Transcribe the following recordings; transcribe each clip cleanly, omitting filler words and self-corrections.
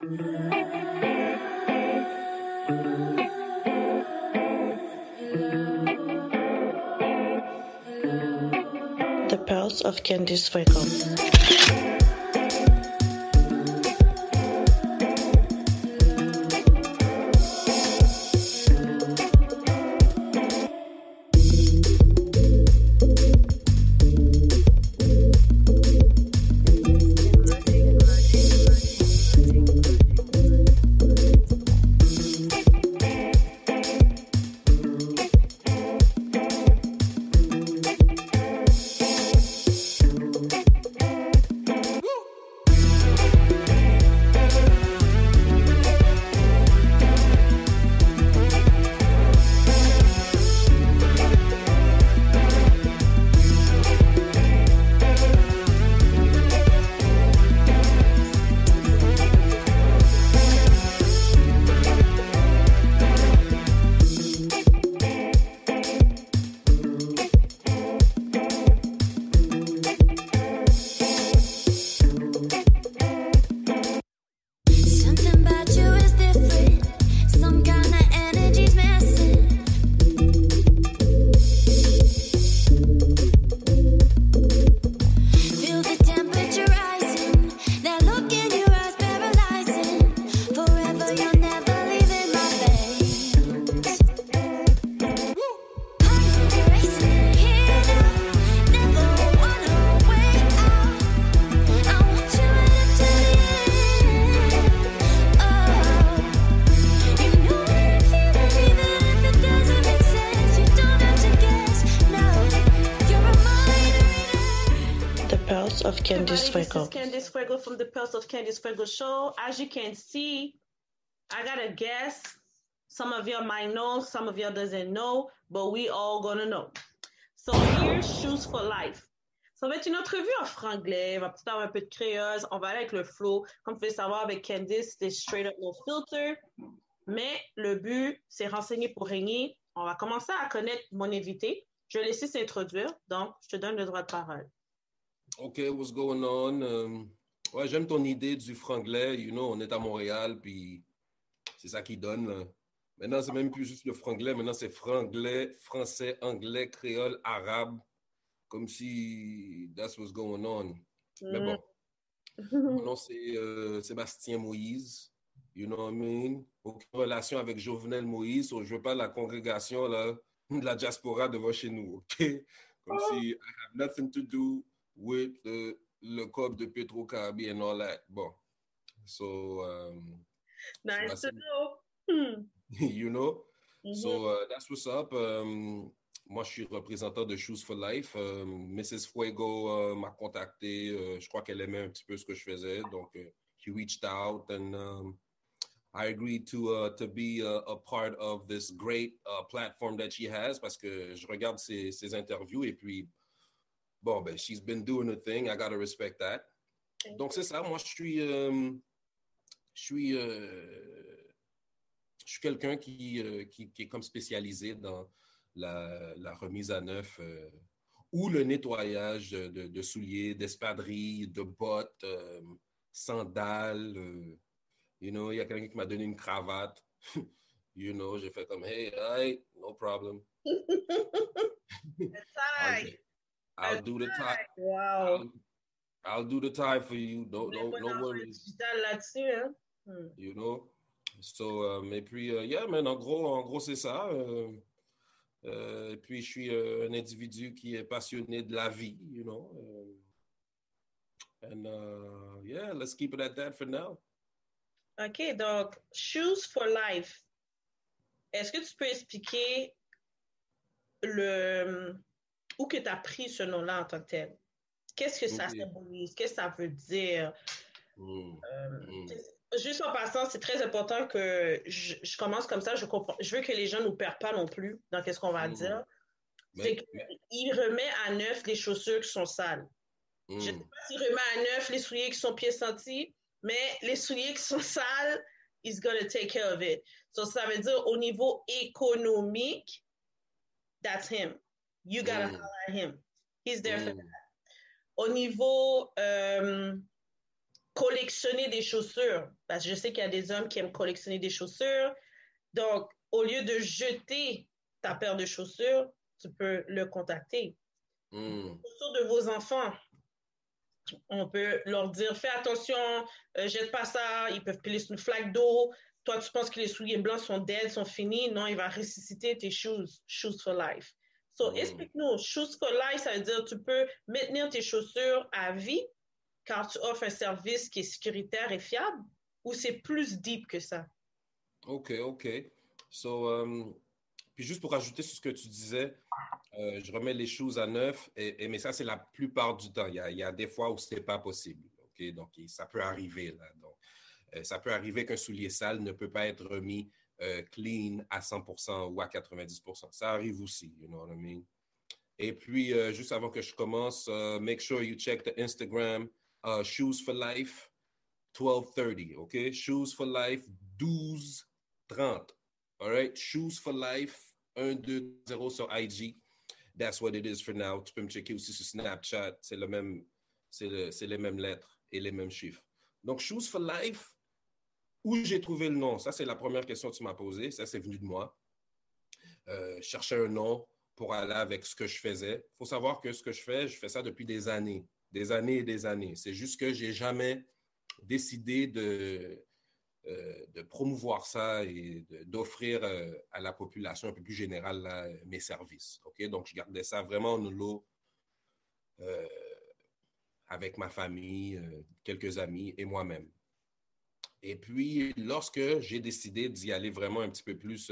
The Pearls of Candice Fuego. Of Candice Fuego. This is Candice Fuego from the Pearls of Candice Fuego show. As you can see, I got a guest. Some of y'all might know, some of y'all doesn't know, but we all gonna know. So here's Shoes for Life. Ça va être une entrevue en franglais, on va peut-être avoir un peu de créole, on va aller avec le flow. Comme vous pouvez savoir, avec Candice, c'est straight up no filter. Mais le but, c'est renseigner pour régner. On va commencer à connaître mon invité. Je vais laisser s'introduire, donc je te donne le droit de parole. OK, what's going on? Ouais, j'aime ton idée du franglais. You know, on est à Montréal, puis c'est ça qui donne. Là. Maintenant, c'est même plus juste le franglais. Maintenant, c'est franglais, français, anglais, créole, arabe. Comme si that's what's going on. Mais bon, mon nom, c'est Sébastien Moïse. You know what I mean? Aucune relation avec Jovenel Moïse. So je veux pas la congrégation là, de la diaspora devant chez nous. OK? Comme si I have nothing to do with le code de Petro-Caraïbes and all that. Bon. So, nice to know. You know? So, that's what's up. Moi, je suis représentant de Shoes for Life. Mrs. Fuego m'a contacté. Je crois qu'elle aimait un petit peu ce que je faisais. Donc, she reached out and I agreed to be a part of this great platform that she has parce que je regarde ses interviews et puis bon, ben, she's been doing her thing. I gotta respect that. Donc, c'est ça. Moi, je suis quelqu'un qui est comme spécialisé dans la remise à neuf ou le nettoyage de souliers, d'espadrilles, de bottes, sandales. You know, il y a quelqu'un qui m'a donné une cravate. You know, j'ai fait comme, hey, no problem. I'll do the tie. Wow. I'll do the tie for you. No worries. You know. So, et puis, yeah, man, en gros, c'est ça. Et puis, je suis un individu qui est passionné de la vie, you know. And yeah, let's keep it at that for now. OK, donc, Shoes for Life. Est-ce que tu peux expliquer où que tu as pris ce nom-là en tant que tel? Qu'est-ce que ça symbolise? Qu'est-ce que ça veut dire? Juste en passant, c'est très important que je commence comme ça. Je veux que les gens ne nous perdent pas non plus dans qu'est-ce qu'on va dire. C'est qu'il remet à neuf les chaussures qui sont sales. Je ne sais pas s'il remet à neuf les souliers qui sont pieds sentis, mais les souliers qui sont sales, he's gonna take care of it. So, ça veut dire au niveau économique, that's him. You gotta holler at him. He's there for that. Au niveau collectionner des chaussures. Parce que je sais qu'il y a des hommes qui aiment collectionner des chaussures. Donc, au lieu de jeter ta paire de chaussures, tu peux le contacter. Hmm. Chaussures de vos enfants, on peut leur dire, fais attention, jette pas ça, ils peuvent piler sur une flaque d'eau. Toi, tu penses que les souliers blancs sont dead, sont finis. Non, il va ressusciter tes shoes for life. So, Hmm. explique-nous, shoes for life, ça veut dire tu peux maintenir tes chaussures à vie car tu offres un service qui est sécuritaire et fiable ou c'est plus deep que ça? OK, OK. So, puis juste pour ajouter sur ce que tu disais, je remets les choses à neuf, mais ça, c'est la plupart du temps. Il y a des fois où ce n'est pas possible. OK? Donc, ça peut arriver. Là. Donc, ça peut arriver qu'un soulier sale ne peut pas être remis clean à 100% ou à 90%. Ça arrive aussi, you know what I mean? Et puis, juste avant que je commence, make sure you check the Instagram, Shoes for Life 1230, OK? Shoes for Life 1230. All right? Shoes for Life 120 sur IG. That's what it is for now. Tu peux me checker aussi sur Snapchat. C'est les mêmes lettres et les mêmes chiffres. Donc, Shoes for Life, où j'ai trouvé le nom? Ça, c'est la première question que tu m'as posée. Ça, c'est venu de moi. Chercher un nom pour aller avec ce que je faisais. Il faut savoir que ce que je fais ça depuis des années. Des années et des années. C'est juste que j'ai jamais décidé de promouvoir ça et d'offrir à la population un peu plus générale là, mes services. Okay? Donc, je gardais ça vraiment en lot euh, avec ma famille, quelques amis et moi-même. Et puis, lorsque j'ai décidé d'y aller vraiment un petit peu plus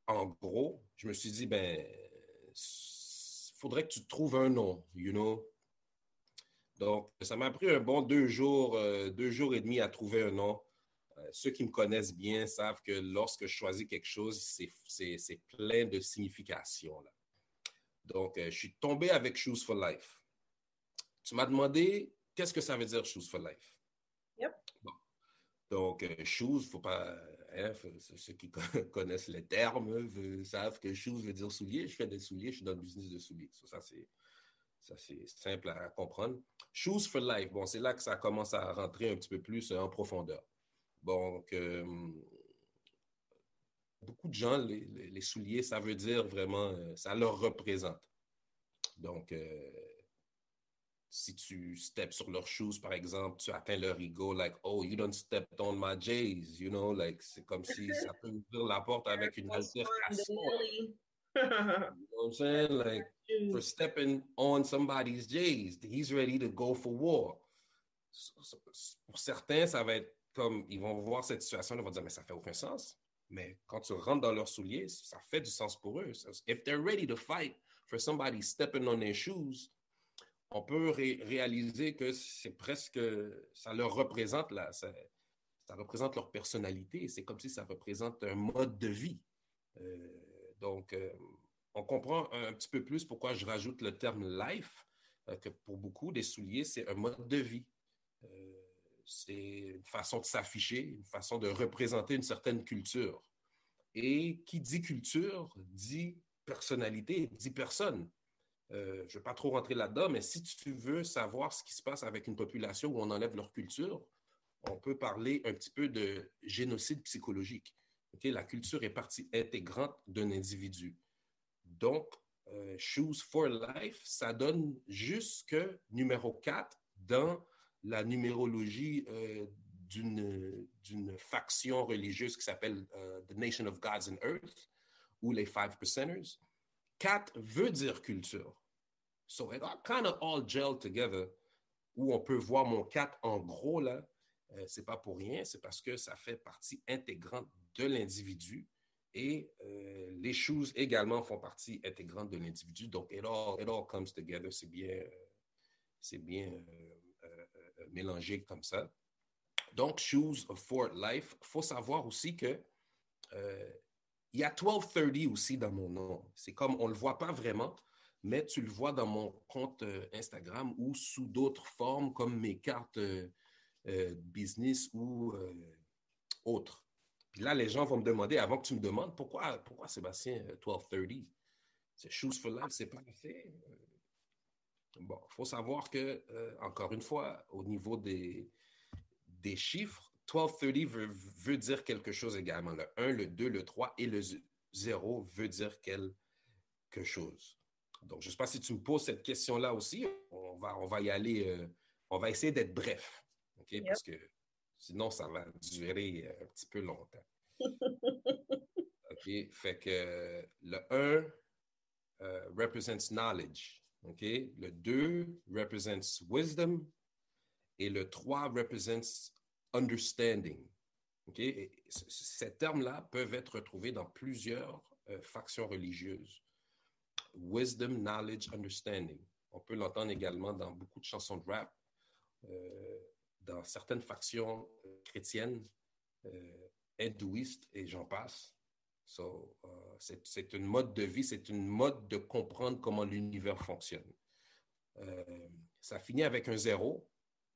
en gros, je me suis dit, ben, faudrait que tu trouves un nom, you know. Donc, ça m'a pris un bon 2 jours et demi à trouver un nom. Ceux qui me connaissent bien savent que lorsque je choisis quelque chose, c'est plein de significations. Là. Donc, je suis tombé avec Shoes for Life. Tu m'as demandé qu'est-ce que ça veut dire Shoes for Life. Yep. Bon. Donc, shoes, faut pas. Hein, ceux qui connaissent les termes savent que shoes veut dire soulier. Je fais des souliers, je suis dans le business de souliers. Ça, c'est simple à comprendre. Shoes for life. Bon, c'est là que ça commence à rentrer un petit peu plus en profondeur. Donc, beaucoup de gens, les souliers, ça veut dire vraiment, ça leur représente. Donc, si tu steps sur leurs shoes, par exemple, tu atteins leur ego, like, oh, you don't step on my J's, you know, like, c'est comme si ça peut ouvrir la porte avec une altercation. You know what I'm saying? Like, for stepping on somebody's J's, he's ready to go for war. Pour certains, ça va être comme, ils vont voir cette situation, ils vont dire, mais ça fait aucun sens. Mais quand tu rentres dans leurs souliers, ça fait du sens pour eux. If they're ready to fight for somebody stepping on their shoes, on peut réaliser que c'est presque, ça leur représente, ça représente leur personnalité. C'est comme si ça représente un mode de vie. Donc, on comprend un petit peu plus pourquoi je rajoute le terme life, que pour beaucoup, des souliers, c'est un mode de vie. C'est une façon de s'afficher, une façon de représenter une certaine culture. Et qui dit culture, dit personnalité, dit personne. Je ne vais pas trop rentrer là-dedans, mais si tu veux savoir ce qui se passe avec une population où on enlève leur culture, on peut parler un petit peu de génocide psychologique. Okay? La culture est partie intégrante d'un individu. Donc, Shoes for Life, ça donne jusque numéro 4 dans la numérologie d'une faction religieuse qui s'appelle The Nation of Gods and Earth, ou les Five Percenters. 4 veut dire culture. So it kind of all gelled together, où on peut voir mon 4 en gros, là, c'est pas pour rien, c'est parce que ça fait partie intégrante de l'individu et les choses également font partie intégrante de l'individu. Donc, it all comes together. C'est bien mélangé comme ça. Donc, Shoes for Life. Il faut savoir aussi que il y a 1230 aussi dans mon nom. C'est comme, on ne le voit pas vraiment, mais tu le vois dans mon compte Instagram ou sous d'autres formes comme mes cartes business ou autres. Puis là, les gens vont me demander, avant que tu me demandes, pourquoi Sébastien 1230? C'est Shoes for Life, c'est pas assez. Bon, il faut savoir que, encore une fois, au niveau des chiffres, 1230 veut dire quelque chose également. Le 1, le 2, le 3 et le 0 veut dire quelque chose. Donc, je ne sais pas si tu me poses cette question-là aussi. On va y aller, on va essayer d'être bref, OK? Yep. Parce que sinon, ça va durer un petit peu longtemps. OK? Fait que le 1 represents knowledge, OK? Le 2 represents wisdom et le 3 represents understanding. OK? Et ces termes-là peuvent être retrouvés dans plusieurs factions religieuses. Wisdom, knowledge, understanding. On peut l'entendre également dans beaucoup de chansons de rap, dans certaines factions chrétiennes, hindouistes et j'en passe. So, c'est une mode de vie, c'est une mode de comprendre comment l'univers fonctionne. Ça finit avec un 0,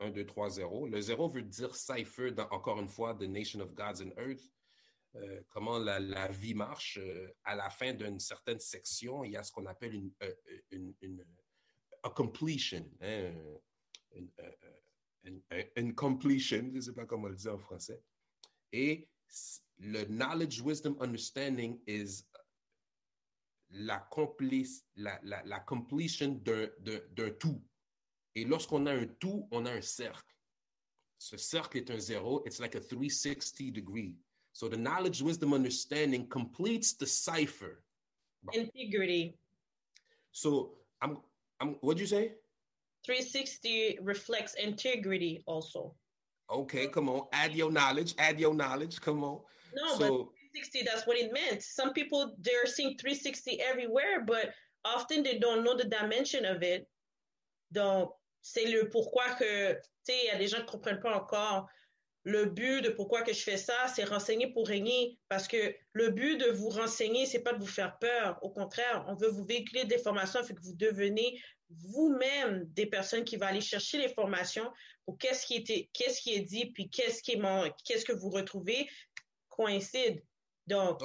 1, 2, 3, 0. Le 0 veut dire cipher, encore une fois, The Nation of Gods and Earth. Comment la vie marche. À la fin d'une certaine section, il y a ce qu'on appelle une completion. Hein, une completion, je ne sais pas comment on le dit en français. Et le knowledge, wisdom, understanding is la completion d'un tout. Et lorsqu'on a un tout, on a un cercle. Ce cercle est un 0. It's like a 360 degree. So the knowledge, wisdom, understanding completes the cipher. Integrity. So what'd you say? 360 reflects integrity also. Okay, come on. Add your knowledge. Come on. No, but 360, that's what it meant. Some people, they're seeing 360 everywhere, but often they don't know the dimension of it. Donc, c'est le pourquoi que, tu sais, il y a des gens qui ne comprennent pas encore. Le but de pourquoi que je fais ça, c'est renseigner pour régner. Parce que le but de vous renseigner, c'est pas de vous faire peur. Au contraire, on veut vous véhiculer des formations afin que vous devenez vous-même des personnes qui vont aller chercher les formations pour qu'est-ce qui est dit, puis qu'est-ce que vous retrouvez coïncide. Donc,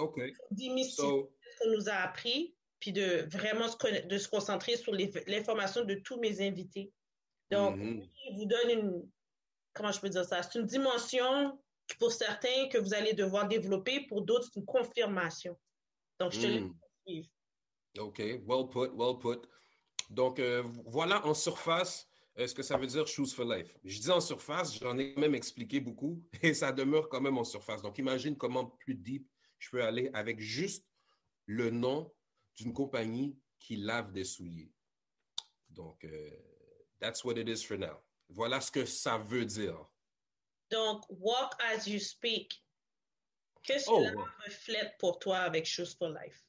démystifier ce qu'on nous a appris, puis de vraiment se concentrer sur l'information de tous mes invités. Donc, il vous donne comment je peux dire ça? C'est une dimension pour certains que vous allez devoir développer, pour d'autres, c'est une confirmation. Donc, je te laisse suivre. OK, well put. Donc, voilà en surface ce que ça veut dire Shoes for Life. Je dis en surface, j'en ai même expliqué beaucoup et ça demeure quand même en surface. Donc, imagine comment plus deep je peux aller avec juste le nom d'une compagnie qui lave des souliers. Donc, that's what it is for now. Voilà ce que ça veut dire. Donc, walk as you speak. Qu'est-ce que ça reflète pour toi avec Shoes for Life?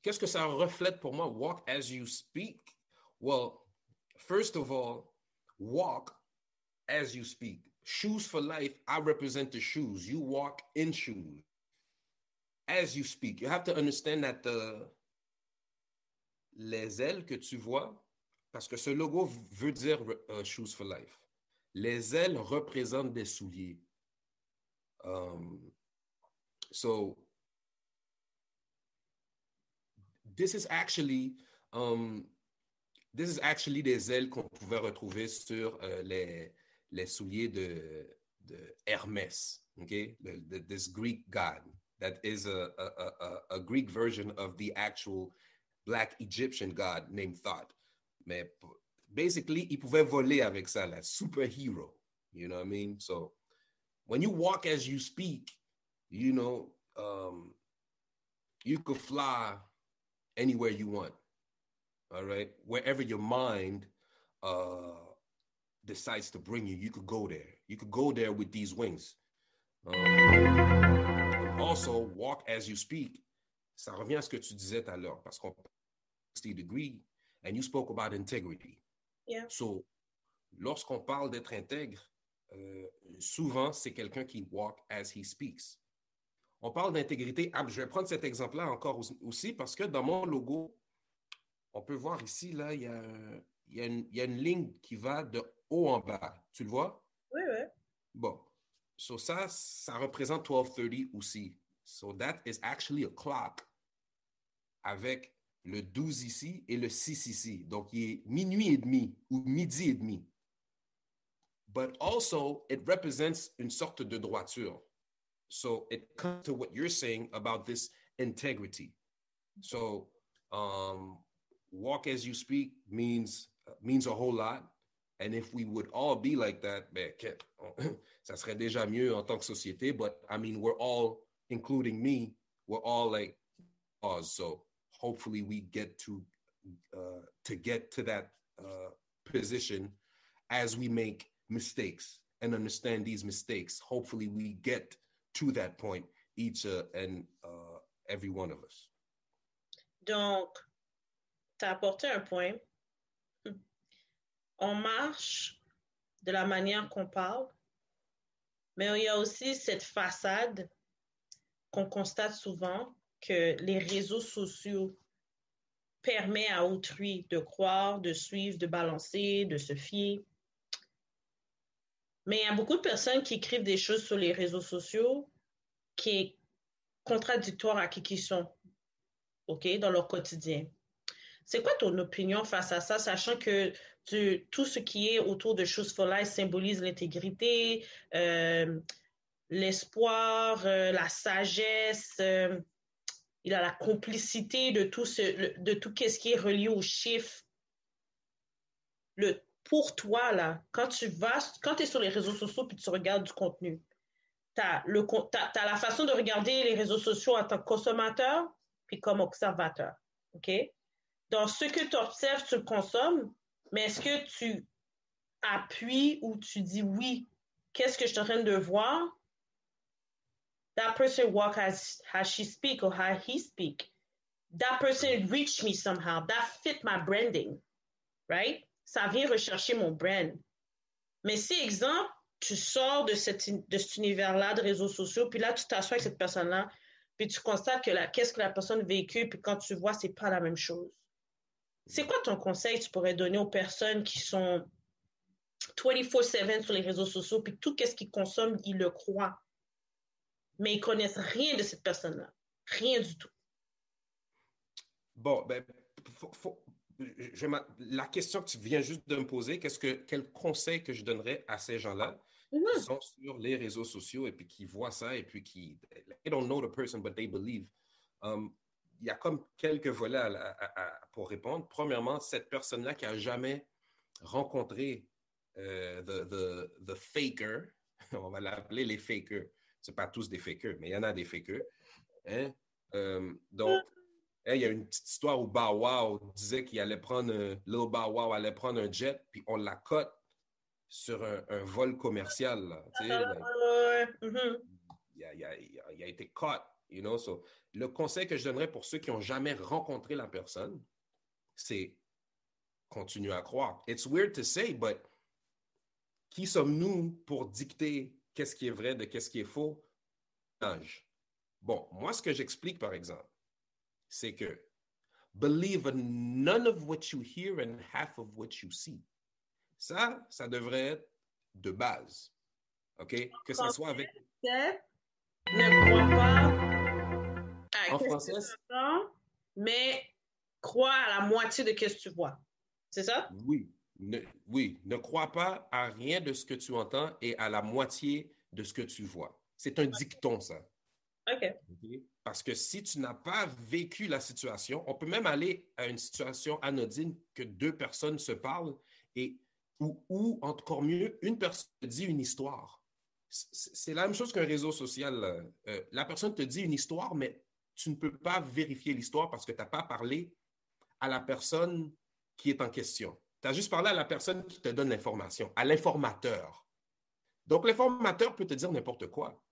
Qu'est-ce que ça reflète pour moi? Walk as you speak. Well, first of all, walk as you speak. Shoes for Life, I represent the shoes. You walk in shoes. As you speak. You have to understand that les ailes que tu vois, parce que ce logo veut dire Shoes for Life. Les ailes représentent des souliers. So, this is actually des ailes qu'on pouvait retrouver sur les souliers de Hermès, okay? This Greek god that is a Greek version of the actual Black Egyptian god named Thoth. Mais basically, il pouvait voler avec ça, la superhero. You know what I mean? So when you walk as you speak, you know, you could fly anywhere you want. All right? Wherever your mind decides to bring you, you could go there. You could go there with these wings. Also, walk as you speak. Ça revient à ce que tu disais tout à l'heure, parce qu'on parle de 60 degree, and you spoke about integrity. Yeah. So, lorsqu'on parle d'être intègre, souvent, c'est quelqu'un qui walk as he speaks. On parle d'intégrité. Je vais prendre cet exemple-là encore aussi parce que dans mon logo, on peut voir ici, là, il y a une ligne qui va de haut en bas. Tu le vois? Oui. Bon. So ça représente 1230 aussi. So that is actually a clock avec le 12 ici et le 6 ici. Donc, il est minuit et demi ou midi et demi. But also, it represents une sorte de droiture. So, it comes to what you're saying about this integrity. So, walk as you speak means a whole lot. And if we would all be like that, ben, ça serait déjà mieux en tant que société. But I mean, we're all, including me, we're all like us. So hopefully we get to get to that position as we make mistakes and understand these mistakes. Hopefully we get to that point, each and every one of us. Donc, tu as apporté un point. On marche de la manière qu'on parle, mais il y a aussi cette façade qu'on constate souvent que les réseaux sociaux permettent à autrui de croire, de suivre, de balancer, de se fier. Mais il y a beaucoup de personnes qui écrivent des choses sur les réseaux sociaux qui est contradictoire à qui ils sont, OK, dans leur quotidien. C'est quoi ton opinion face à ça, sachant que tout ce qui est autour de Choose for Life symbolise l'intégrité, l'espoir, la sagesse, il a la complicité de tout ce qui est relié aux chiffres. Pour toi, là, quand tu es sur les réseaux sociaux puis tu regardes du contenu, t'as la façon de regarder les réseaux sociaux en tant que consommateur puis comme observateur, OK? Dans ce que tu observes, tu le consommes, mais est-ce que tu appuies ou tu dis oui, qu'est-ce que je suis en train de voir? That person walk as she speak or how he speak. That person reached me somehow. That fit my branding, right? Ça vient rechercher mon brand. Mais si, exemple, tu sors de cet univers-là de réseaux sociaux, puis là, tu t'assois avec cette personne-là, puis tu constates que qu'est-ce que la personne véhicule, puis quand tu vois, c'est pas la même chose. C'est quoi ton conseil que tu pourrais donner aux personnes qui sont 24/7 sur les réseaux sociaux, puis tout ce qu'ils consomment, ils le croient, mais ils connaissent rien de cette personne-là. Rien du tout. Bon, ben, la question que tu viens juste de me poser, quel conseil que je donnerais à ces gens-là qui sont sur les réseaux sociaux et puis qui voient ça et puis they don't know the person, but they believe. Il y a comme quelques volets pour répondre. Premièrement, cette personne-là qui n'a jamais rencontré the faker, on va l'appeler les fakers. Ce pas tous des fakers, mais il y en a des fakers. Hein? Donc, il y a une petite histoire où Bow Wow disait qu'il allait Lil Bow Wow allait prendre un jet, puis on la cote sur un vol commercial. Là, il a été caught. You know? So, le conseil que je donnerais pour ceux qui n'ont jamais rencontré la personne, c'est continuer à croire. It's weird to say, but qui sommes-nous pour dicter qu'est-ce qui est vrai de qu'est-ce qui est faux? Bon, moi, ce que j'explique, par exemple, c'est que believe none of what you hear and half of what you see. Ça devrait être de base. OK? Que ça soit avec... Ne crois pas en français, mais crois à la moitié de ce que tu vois. C'est ça? Oui. Ne crois pas à rien de ce que tu entends et à la moitié de ce que tu vois. C'est un dicton, ça. OK. Parce que si tu n'as pas vécu la situation, on peut même aller à une situation anodine que deux personnes se parlent ou encore mieux, une personne te dit une histoire. C'est la même chose qu'un réseau social. La personne te dit une histoire, mais tu ne peux pas vérifier l'histoire parce que tu n'as pas parlé à la personne qui est en question. Tu as juste parlé à la personne qui te donne l'information, à l'informateur. Donc, l'informateur peut te dire n'importe quoi.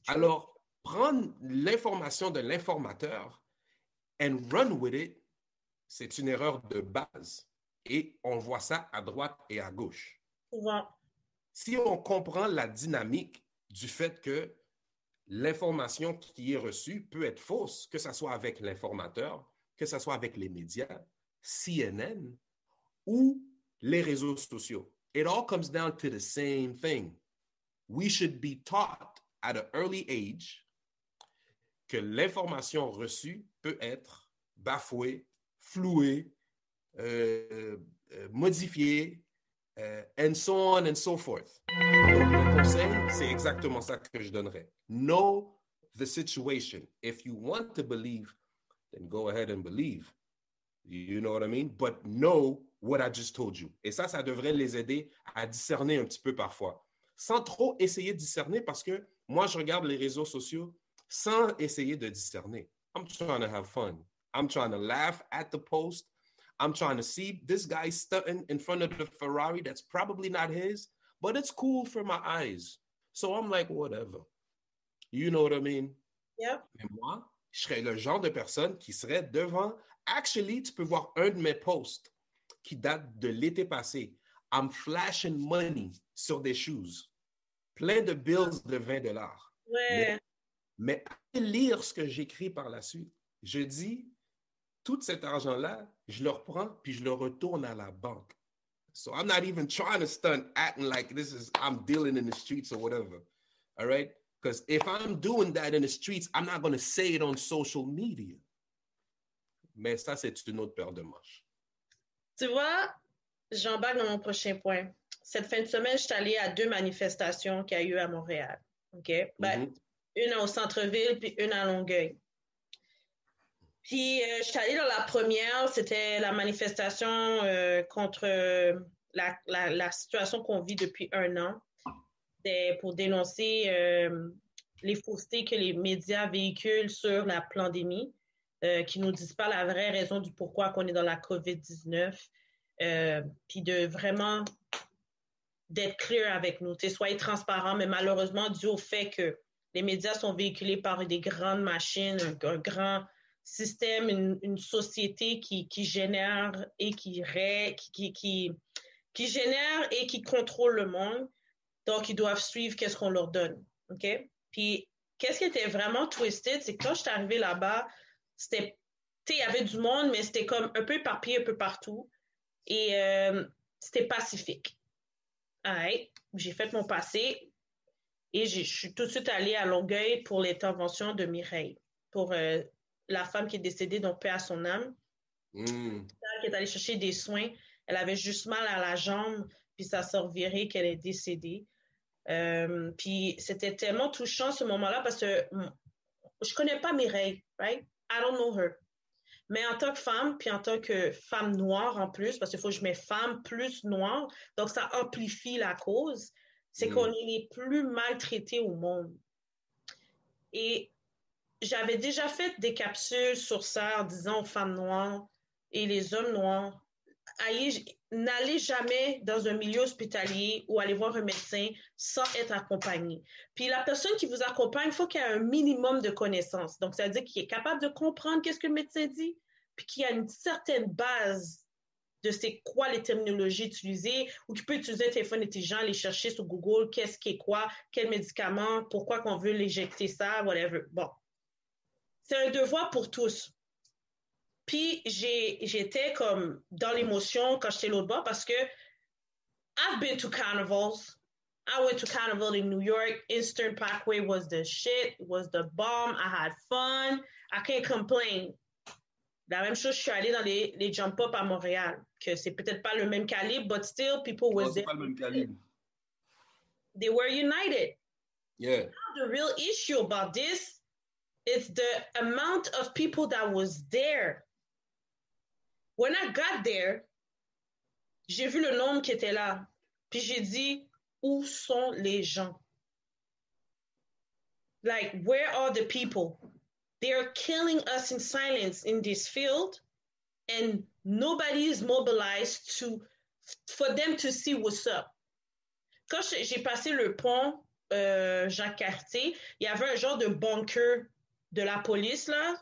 Alors, prendre l'information de l'informateur and run with it, c'est une erreur de base. Et on voit ça à droite et à gauche. Souvent. Si on comprend la dynamique du fait que l'information qui est reçue peut être fausse, que ce soit avec l'informateur, que ce soit avec les médias, CNN ou les réseaux sociaux. It all comes down to the same thing. We should be taught at an early age que l'information reçue peut être bafouée floué, modifié, and so on and so forth. Donc, le conseil, c'est exactement ça que je donnerais. Know the situation. If you want to believe, then go ahead and believe. You know what I mean? But know what I just told you. Et ça devrait les aider à discerner un petit peu parfois. Sans trop essayer de discerner, parce que moi, je regarde les réseaux sociaux sans essayer de discerner. I'm trying to have fun. I'm trying to laugh at the post. I'm trying to see this guy stunting in front of the Ferrari that's probably not his, but it's cool for my eyes. So I'm like, whatever. You know what I mean? Yep. Mais moi, je serais le genre de personne qui serait devant. Actually, tu peux voir un de mes posts qui date de l'été passé. I'm flashing money sur des shoes. Plein de bills de $20. Ouais. Mais lire ce que j'écris par la suite, je dis, tout cet argent-là, je le reprends puis je le retourne à la banque. So I'm not even trying to stunt, acting like I'm dealing in the streets or whatever. All right? Because if I'm doing that in the streets, I'm not going to say it on social media. Mais ça, c'est une autre paire de manches. Tu vois, j'embarque dans mon prochain point. Cette fin de semaine, je suis allée à 2 manifestations qu'il y a eu à Montréal. OK? Ben, une au centre-ville puis une à Longueuil. Puis, je suis allée dans la première, c'était la manifestation contre la situation qu'on vit depuis 1 an. C'était pour dénoncer les faussetés que les médias véhiculent sur la pandémie, qui ne nous disent pas la vraie raison du pourquoi qu'on est dans la COVID-19, puis de vraiment d'être clair avec nous. Soyez transparents, mais malheureusement, dû au fait que les médias sont véhiculés par des grandes machines, un grand système, une société qui génère et qui génère et qui contrôle le monde. Donc, ils doivent suivre qu'est-ce qu'on leur donne. OK? Puis, qu'est-ce qui était vraiment twisted, c'est que quand je suis arrivée là-bas, il y avait du monde, mais c'était comme un peu éparpillé un peu partout. Et c'était pacifique. Right. J'ai fait mon passé et je suis tout de suite allée à Longueuil pour l'intervention de Mireille, pour la femme qui est décédée, donc paix à son âme. Qui est allée chercher des soins. Elle avait juste mal à la jambe, puis ça s'est reviré qu'elle est décédée. Puis c'était tellement touchant ce moment-là parce que je connais pas Mireille, right? I don't know her. Mais en tant que femme, puis en tant que femme noire en plus, parce qu'il faut que je mette femme plus noire, donc ça amplifie la cause, c'est qu'on est les plus maltraités au monde. Et j'avais déjà fait des capsules sur ça en disant aux femmes noires et les hommes noirs, n'allez jamais dans un milieu hospitalier ou aller voir un médecin sans être accompagné. Puis la personne qui vous accompagne, il faut qu'il y ait un minimum de connaissances. Donc, ça veut dire qu'il est capable de comprendre qu'est-ce que le médecin dit, puis qu'il y a une certaine base de c'est quoi les terminologies utilisées, ou qu'il peut utiliser un téléphone intelligent, aller chercher sur Google qu'est-ce qui est quoi, quel médicament, pourquoi qu'on veut l'éjecter ça, whatever. Bon. C'est un devoir pour tous. Puis j'étais comme dans l'émotion quand j'étais l'autre bord parce que I've been to carnivals. I went to carnival in New York. Eastern Parkway was the shit. It was the bomb. I had fun. I can't complain. La même chose, je suis allée dans les jump-up à Montréal, que c'est peut-être pas le même calibre, but still people was there. C'est pas le même calibre. They were united. Yeah. Now, the real issue about this is the amount of people that was there. When I got there, j'ai vu le nombre qui était là. Puis j'ai dit, où sont les gens? Like, where are the people? They are killing us in silence in this field, and nobody is mobilized for them to see what's up. Quand j'ai passé le pont Jacques-Cartier, il y avait un genre de bunker de la police, là,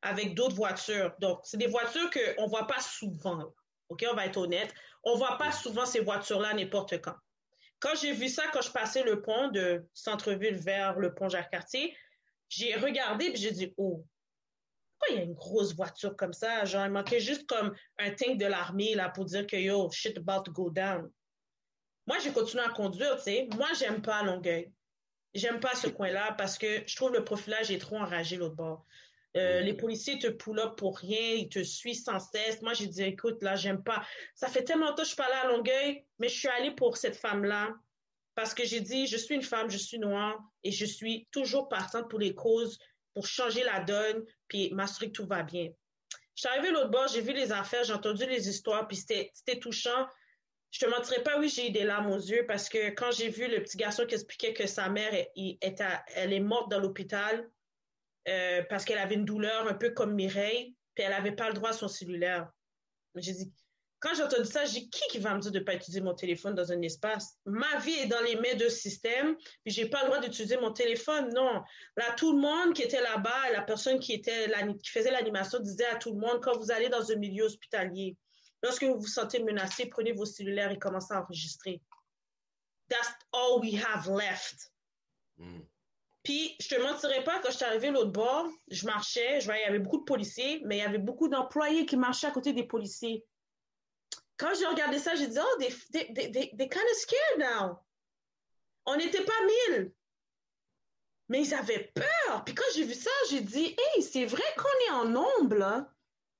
avec d'autres voitures. Donc, c'est des voitures qu'on ne voit pas souvent. OK, on va être honnête. On ne voit pas souvent ces voitures-là n'importe quand. Quand j'ai vu ça, quand je passais le pont de Centre-Ville vers le pont Jacques-Cartier, j'ai regardé et j'ai dit, oh, pourquoi il y a une grosse voiture comme ça? Genre, il manquait juste comme un tank de l'armée là, pour dire que, yo, shit about to go down. Moi, j'ai continué à conduire, tu sais. Moi, j'aime pas Longueuil. J'aime pas ce coin-là parce que je trouve le profilage est trop enragé l'autre bord. Les policiers te pull up pour rien, ils te suivent sans cesse. Moi, j'ai dit, écoute, là, j'aime pas. Ça fait tellement longtemps que je suis pas allée à Longueuil, mais je suis allée pour cette femme-là parce que j'ai dit, je suis une femme, je suis noire et je suis toujours partante pour les causes, pour changer la donne, puis m'assurer que tout va bien. Je suis arrivée l'autre bord, j'ai vu les affaires, j'ai entendu les histoires, puis c'était touchant. Je te mentirais pas, oui, j'ai eu des larmes aux yeux parce que quand j'ai vu le petit garçon qui expliquait que sa mère elle est morte dans l'hôpital parce qu'elle avait une douleur un peu comme Mireille, puis elle n'avait pas le droit à son cellulaire. J'ai dit, quand j'ai entendu ça, j'ai dit, qui va me dire de ne pas utiliser mon téléphone dans un espace? Ma vie est dans les mains de ce système, puis j'ai pas le droit d'utiliser mon téléphone. Non. Là, tout le monde qui était là-bas, la personne qui faisait l'animation disait à tout le monde, quand vous allez dans un milieu hospitalier, lorsque vous vous sentez menacé, prenez vos cellulaires et commencez à enregistrer. That's all we have left. Mm. Puis, je te mentirais pas, quand je suis arrivée l'autre bord, je marchais, je voyais, il y avait beaucoup de policiers, mais il y avait beaucoup d'employés qui marchaient à côté des policiers. Quand j'ai regardé ça, j'ai dit, oh, they kind of scared now. On n'était pas 1000. Mais ils avaient peur. Puis quand j'ai vu ça, j'ai dit, hey, c'est vrai qu'on est en nombre, là.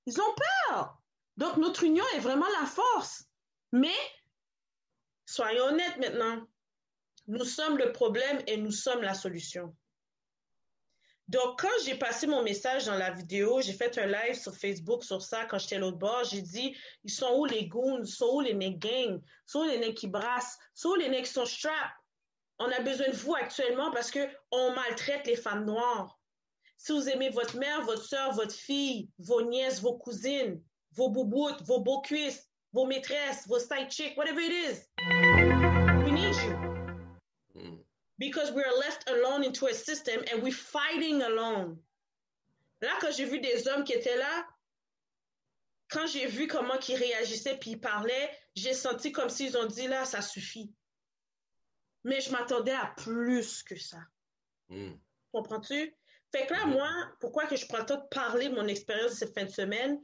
Ils ont peur. Donc, notre union est vraiment la force. Mais, soyons honnêtes maintenant, nous sommes le problème et nous sommes la solution. Donc, quand j'ai passé mon message dans la vidéo, j'ai fait un live sur Facebook sur ça quand j'étais à l'autre bord, j'ai dit, ils sont où les goons? Ils sont où les nègres gangs? Ils sont où les nègres qui brassent? Ils sont où les nègres qui sont strapped? On a besoin de vous actuellement parce qu'on maltraite les femmes noires. Si vous aimez votre mère, votre soeur, votre fille, vos nièces, vos cousines, vos bouboutes, vos beaux cuisses, vos maîtresses, vos side chicks, whatever it is, we need you. Because we are left alone into a system and we're fighting alone. Là, quand j'ai vu des hommes qui étaient là, quand j'ai vu comment ils réagissaient puis ils parlaient, j'ai senti comme s'ils ont dit là, ça suffit. Mais je m'attendais à plus que ça. Comprends-tu? Fait que là, moi, pourquoi que je prends le temps de parler de mon expérience de cette fin de semaine,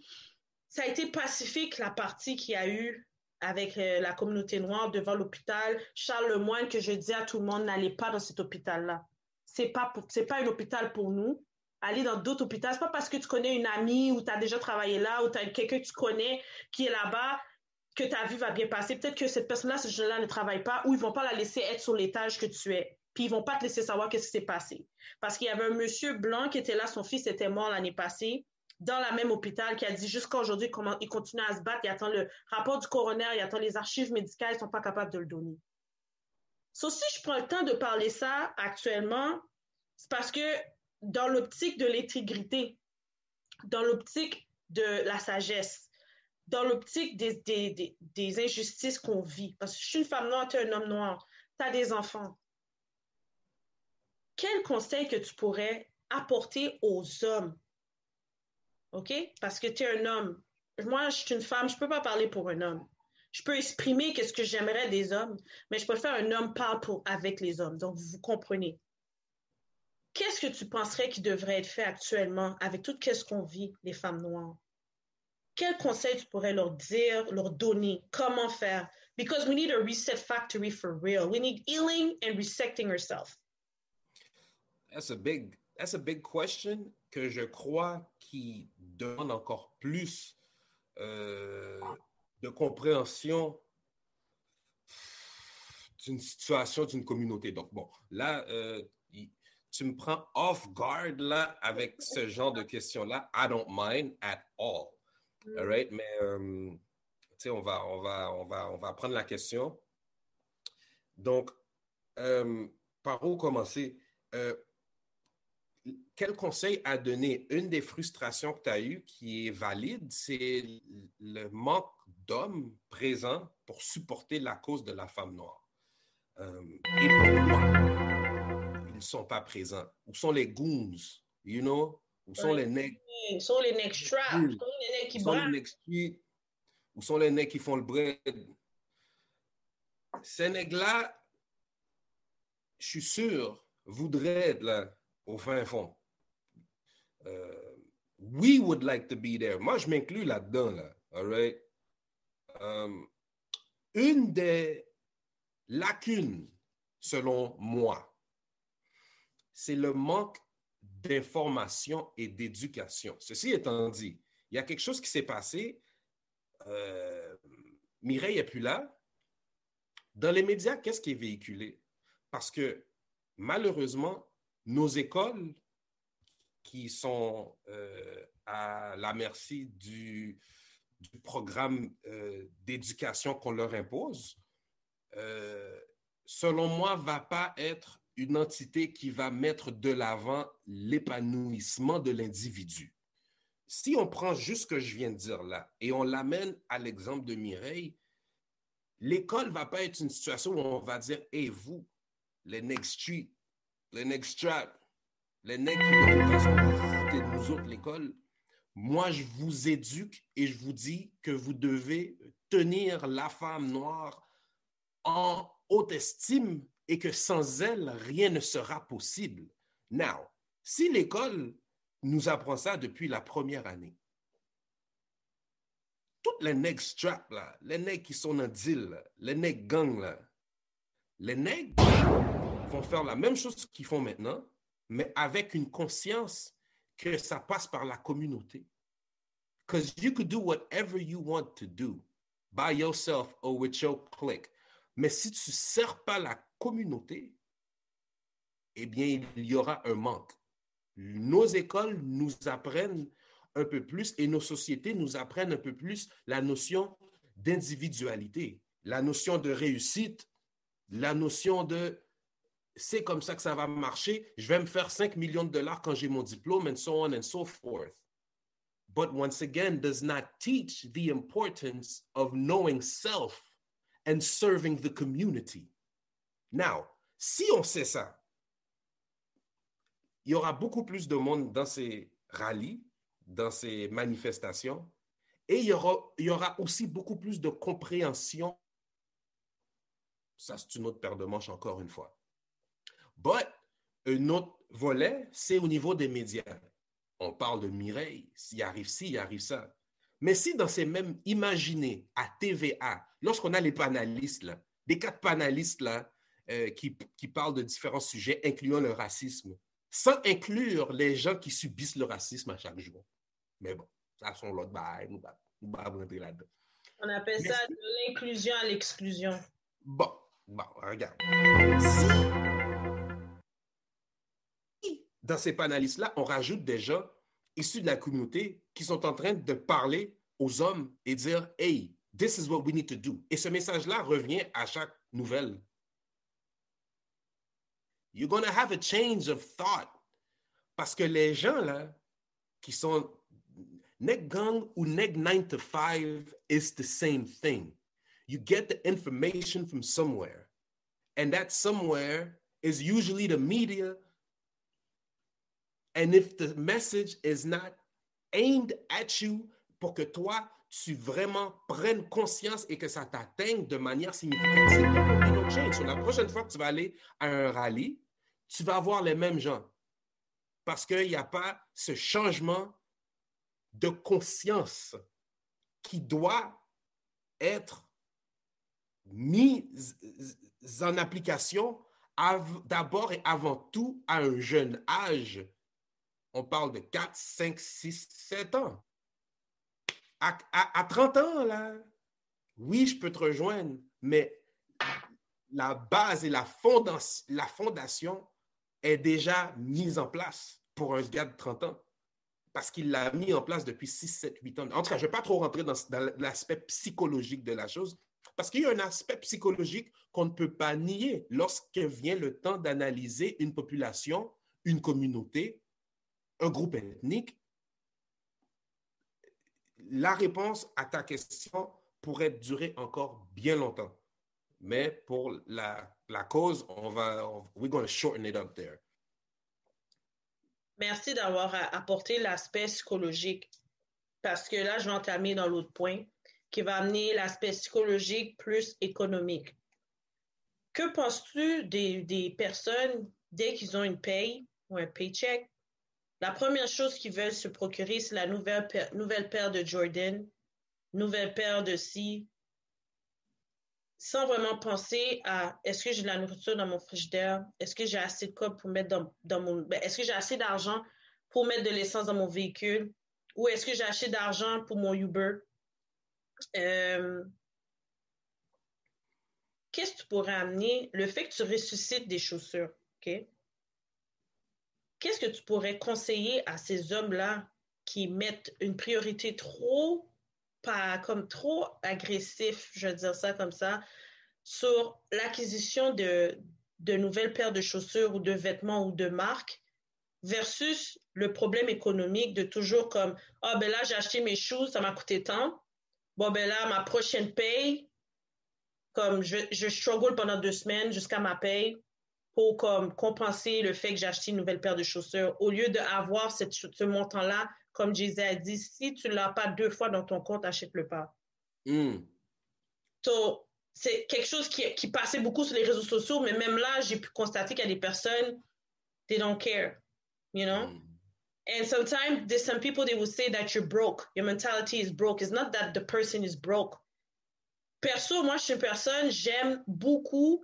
ça a été pacifique la partie qu'il y a eu avec la communauté noire devant l'hôpital Charles Lemoine, que je dis à tout le monde, n'allez pas dans cet hôpital-là. C'est pas un hôpital pour nous. Allez dans d'autres hôpitaux. C'est pas parce que tu connais une amie ou tu as déjà travaillé là ou tu as quelqu'un que tu connais qui est là-bas que ta vie va bien passer. Peut-être que cette personne-là, ce jeune-là ne travaille pas ou ils vont pas la laisser être sur l'étage que tu es. Puis ils vont pas te laisser savoir qu'est-ce qui s'est passé. Parce qu'il y avait un monsieur blanc qui était là, son fils était mort l'année passée, dans la même hôpital, qui a dit jusqu'à aujourd'hui comment il continue à se battre, il attend le rapport du coroner, il attend les archives médicales, ils sont pas capables de le donner. So, si je prends le temps de parler ça actuellement, c'est parce que dans l'optique de l'intégrité, dans l'optique de la sagesse, dans l'optique des injustices qu'on vit, parce que je suis une femme noire, tu es un homme noir, tu as des enfants. Quel conseil que tu pourrais apporter aux hommes? OK? Parce que tu es un homme. Moi, je suis une femme, je ne peux pas parler pour un homme. Je peux exprimer ce que j'aimerais des hommes, mais je préfère un homme parle avec les hommes. Donc, vous comprenez. Qu'est-ce que tu penserais qui devrait être fait actuellement avec tout ce qu'on vit, les femmes noires? Quel conseil tu pourrais leur dire, leur donner? Comment faire? Because we need a reset factory for real. We need healing and resetting ourselves. That's a big question que je crois qui demande encore plus de compréhension d'une situation, d'une communauté. Donc, bon, là, tu me prends off guard là avec ce genre de questions-là. I don't mind at all. All right? Mais, tu sais, on va prendre la question. Donc, par où commencer? Quel conseil à donner? Une des frustrations que tu as eues qui est valide, c'est le manque d'hommes présents pour supporter la cause de la femme noire. Et pourquoi ils ne sont pas présents? Où sont les goons? You know? Où sont les nègres? Où sont les nègres straps? Où sont les nègres qui brassent? Où sont les nègres qui font le bread? Ces nègres-là, je suis sûr, voudraient être là au fin fond. We would like to be there. Moi, je m'inclus là-dedans, là. All right? Une des lacunes, selon moi, c'est le manque d'information et d'éducation. Ceci étant dit, il y a quelque chose qui s'est passé. Mireille n'est plus là. Dans les médias, qu'est-ce qui est véhiculé? Parce que malheureusement, nos écoles qui sont à la merci du programme d'éducation qu'on leur impose, selon moi, ne va pas être une entité qui va mettre de l'avant l'épanouissement de l'individu. Si on prend juste ce que je viens de dire là et on l'amène à l'exemple de Mireille, l'école ne va pas être une situation où on va dire « Hey, vous, les next street, les next trap, les nègres qui de toute façon vous foutez de nous autres l'école, moi je vous éduque et je vous dis que vous devez tenir la femme noire en haute estime et que sans elle, rien ne sera possible. » Now, si l'école nous apprend ça depuis la première année, toutes les nègres strap, là, les nègres qui sont en deal, là, les nègres gang, là, les nègres vont faire la même chose qu'ils font maintenant, mais avec une conscience que ça passe par la communauté. Because you could do whatever you want to do by yourself or with your clique. Mais si tu ne sers pas la communauté, eh bien, il y aura un manque. Nos écoles nous apprennent un peu plus et nos sociétés nous apprennent un peu plus la notion d'individualité, la notion de réussite, la notion de c'est comme ça que ça va marcher, je vais me faire 5 millions de dollars quand j'ai mon diplôme, and so on and so forth. But once again, does not teach the importance of knowing self and serving the community. Now, si on sait ça, il y aura beaucoup plus de monde dans ces rallyes, dans ces manifestations, et il y aura aussi beaucoup plus de compréhension. Ça, c'est une autre paire de manches, encore une fois. But, un autre volet, c'est au niveau des médias. On parle de Mireille, s'il arrive ci, il arrive ça. Mais si dans ces mêmes, imaginez, à TVA, lorsqu'on a les panélistes, là, les 4 panélistes là, qui parlent de différents sujets, incluant le racisme, sans inclure les gens qui subissent le racisme à chaque jour. Mais bon, ça sont l'autre bail, nous va rentrer là-dedans. On appelle ça de l'inclusion à l'exclusion. Bon, regarde. Si dans ces panélistes-là, on rajoute des gens issus de la communauté qui sont en train de parler aux hommes et dire « Hey, this is what we need to do ». Et ce message-là revient à chaque nouvelle. You're going to have a change of thought. Parce que les gens, là, qui sont neg gang ou neg 9 to 5 is the same thing. You get the information from somewhere. And that somewhere is usually the media. And if the message is not aimed at you pour que toi, tu vraiment prennes conscience et que ça t'atteigne de manière significative, so, la prochaine fois que tu vas aller à un rallye, tu vas avoir les mêmes gens. Parce qu'il n'y a pas ce changement de conscience qui doit être mis en application d'abord et avant tout à un jeune âge. On parle de 4, 5, 6, 7 ans. À 30 ans, là, oui, je peux te rejoindre, mais la base et la fondation est déjà mise en place pour un gars de 30 ans. Parce qu'il l'a mis en place depuis 6, 7, 8 ans. En tout cas, je ne vais pas trop rentrer dans l'aspect psychologique de la chose, parce qu'il y a un aspect psychologique qu'on ne peut pas nier lorsque vient le temps d'analyser une population, une communauté, un groupe ethnique. La réponse à ta question pourrait durer encore bien longtemps. Mais pour la cause, we're going to shorten it up there. Merci d'avoir apporté l'aspect psychologique, parce que là, je vais entamer dans l'autre point, qui va amener l'aspect psychologique plus économique. Que penses-tu des personnes, dès qu'ils ont une paye ou un paycheck, la première chose qu'ils veulent se procurer, c'est la nouvelle paire de Jordan, nouvelle paire de ci. sans vraiment penser à est-ce que j'ai de la nourriture dans mon frigidaire? Est-ce que j'ai assez de cob pour mettre dans mon... Ben, est-ce que j'ai assez d'argent pour mettre de l'essence dans mon véhicule? Ou est-ce que j'ai assez d'argent pour mon Uber? Euh, Qu'est-ce que tu pourrais amener? Le fait que tu ressuscites des chaussures, OK? Qu'est-ce que tu pourrais conseiller à ces hommes-là qui mettent une priorité pas comme trop agressif, je vais dire ça comme ça, sur l'acquisition de nouvelles paires de chaussures ou de vêtements ou de marques versus le problème économique de toujours comme, ah ben là, j'ai acheté mes shoes, ça m'a coûté tant. Bon ben là, ma prochaine paye, comme je struggle pendant 2 semaines jusqu'à ma paye pour comme compenser le fait que j'ai acheté une nouvelle paire de chaussures au lieu d'avoir ce montant-là, comme Jay-Z a dit, si tu ne l'as pas 2 fois dans ton compte, achète-le pas. So, c'est quelque chose qui passait beaucoup sur les réseaux sociaux, mais même là, j'ai pu constater qu'il y a des personnes, they don't care, you know? And sometimes there's some people, they will say that you're broke. Your mentality is broke. It's not that the person is broke. Perso, moi, je suis une personne, j'aime beaucoup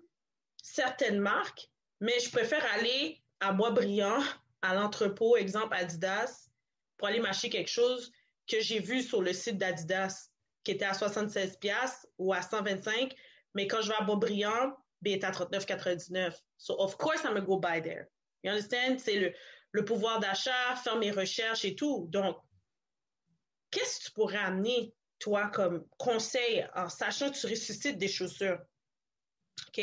certaines marques, mais je préfère aller à Boisbriand, à l'entrepôt, exemple Adidas, pour aller m'acheter quelque chose que j'ai vu sur le site d'Adidas, qui était à 76$ ou à 125$, mais quand je vais à Boisbriand, il est à 39,99$. So, of course, I'm going to go buy there. You understand? C'est le pouvoir d'achat, faire mes recherches et tout. Donc, qu'est-ce que tu pourrais amener, toi, comme conseil, en sachant que tu ressuscites des chaussures? OK?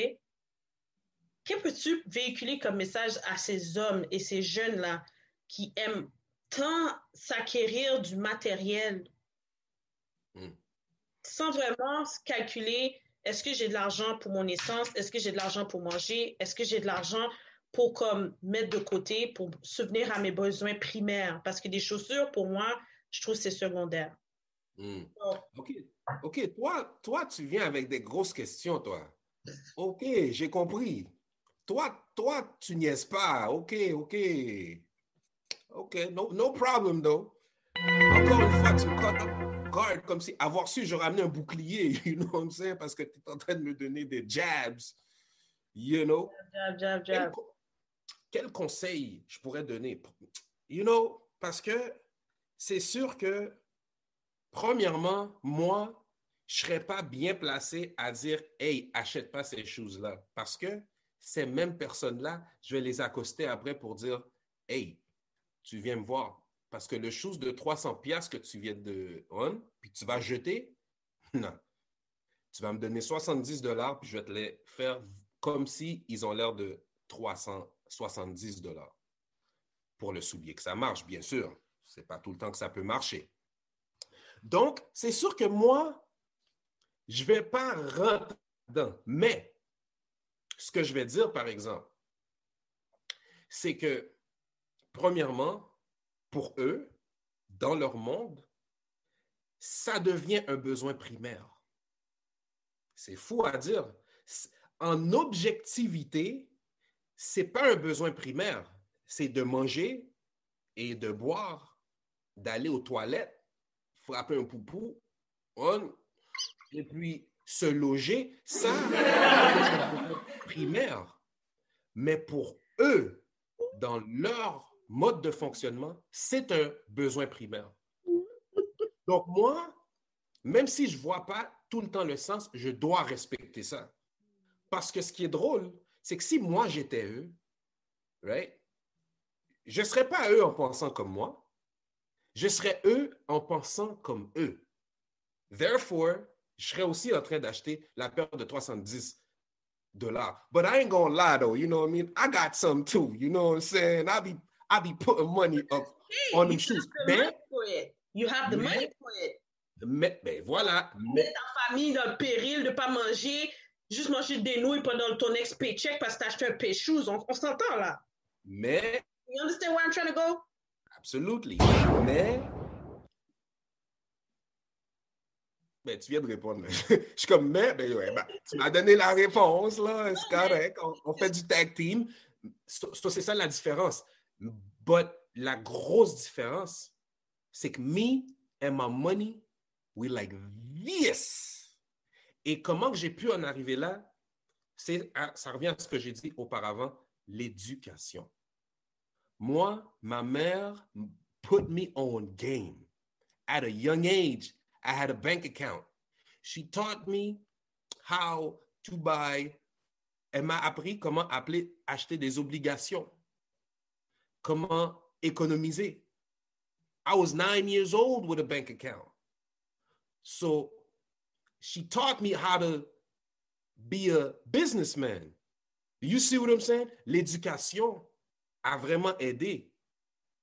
Que peux-tu véhiculer comme message à ces hommes et ces jeunes-là qui aiment tant s'acquérir du matériel sans vraiment calculer est-ce que j'ai de l'argent pour mon essence, est-ce que j'ai de l'argent pour manger, est-ce que j'ai de l'argent pour comme mettre de côté pour subvenir à mes besoins primaires? Parce que des chaussures, pour moi, je trouve que c'est secondaire. OK. Toi, tu viens avec des grosses questions, toi. OK, j'ai compris. Toi, tu niaises pas. OK. No problem, though. Encore une fois, tu me caught up guard, comme si avoir su, j'aurais amené un bouclier, you know what I'm saying? Parce que tu es en train de me donner des jabs, you know? Jab. Quel conseil je pourrais donner? You know, parce que c'est sûr que, premièrement, moi, je ne serais pas bien placé à dire « Hey, achète pas ces choses-là » parce que ces mêmes personnes-là, je vais les accoster après pour dire « Hey, tu viens me voir. » Parce que le chose de 300$ que tu viens de on, puis tu vas jeter, non. Tu vas me donner 70$, puis je vais te les faire comme si ils ont l'air de 370$ pour le soulier. Que ça marche, bien sûr. Ce n'est pas tout le temps que ça peut marcher. Donc, c'est sûr que moi, je ne vais pas rentrer dedans. Mais, ce que je vais dire, par exemple, c'est que, premièrement, pour eux, dans leur monde, ça devient un besoin primaire. C'est fou à dire. En objectivité, ce n'est pas un besoin primaire. C'est de manger et de boire, d'aller aux toilettes, frapper un poupou, et puis se loger. Ça, c'est un besoin primaire. Mais pour eux, dans leur mode de fonctionnement, c'est un besoin primaire. Donc moi, même si je ne vois pas tout le temps le sens, je dois respecter ça. Parce que ce qui est drôle, c'est que si moi j'étais eux, right, je ne serais pas eux en pensant comme moi, je serais eux en pensant comme eux. Therefore, je serais aussi en train d'acheter la paire de 310$. But I ain't gonna lie though, you know what I mean? I got some too, you know what I'm saying? I be putting money up on them shoes. You have the money for it. Mais voilà. Mais ta famille dans le péril de ne pas manger, juste manger des nouilles pendant ton next paycheck parce que tu as acheté un pair de shoes. On s'entend là. Mais. You understand where I'm trying to go? Absolutely. Mais. Ben, tu viens de répondre. Je suis comme, mais, tu m'as donné la réponse, là. C'est correct. On fait du tag team. C'est ça la différence. But la grosse différence, c'est que me and my money, we like this. Et comment que j'ai pu en arriver là? Ça revient à ce que j'ai dit auparavant, l'éducation. Moi, ma mère put me on game. At a young age, I had a bank account. She taught me how to buy. Elle m'a appris comment acheter des obligations, comment économiser. I was 9 years old with a bank account. So she taught me how to be a businessman. You see what I'm saying? L'éducation a vraiment aidé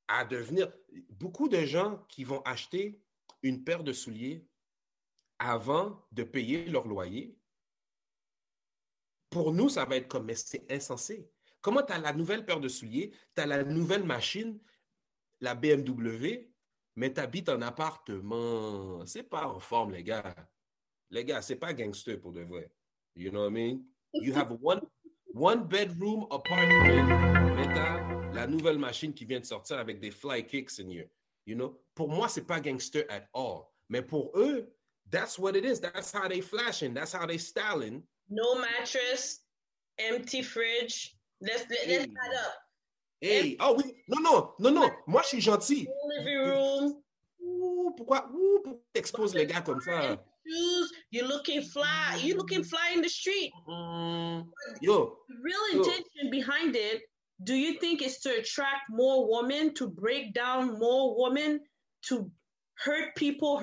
à devenir... Beaucoup de gens qui vont acheter une paire de souliers avant de payer leur loyer, pour nous, ça va être comme, mais c'est insensé. Comment tu as la nouvelle paire de souliers, tu as la nouvelle machine, la BMW, mais tu habites en appartement. C'est pas en forme, les gars. Les gars, c'est pas gangster pour de vrai. You know what I mean? You have one bedroom apartment, mais tu as la nouvelle machine qui vient de sortir avec des fly kicks in here. You know? Pour moi, c'est pas gangster at all. Mais pour eux, that's what it is. That's how they flashing. That's how they styling. No mattress, empty fridge. Let's add up. Hey, oh oui, non. Moi, je suis gentil. Living room. Pourquoi t'exposes les gars comme ça? Shoes, you're looking fly in the street. Yo. The real intention behind it, do you think it's to attract more women, to break down more women, to hurt people?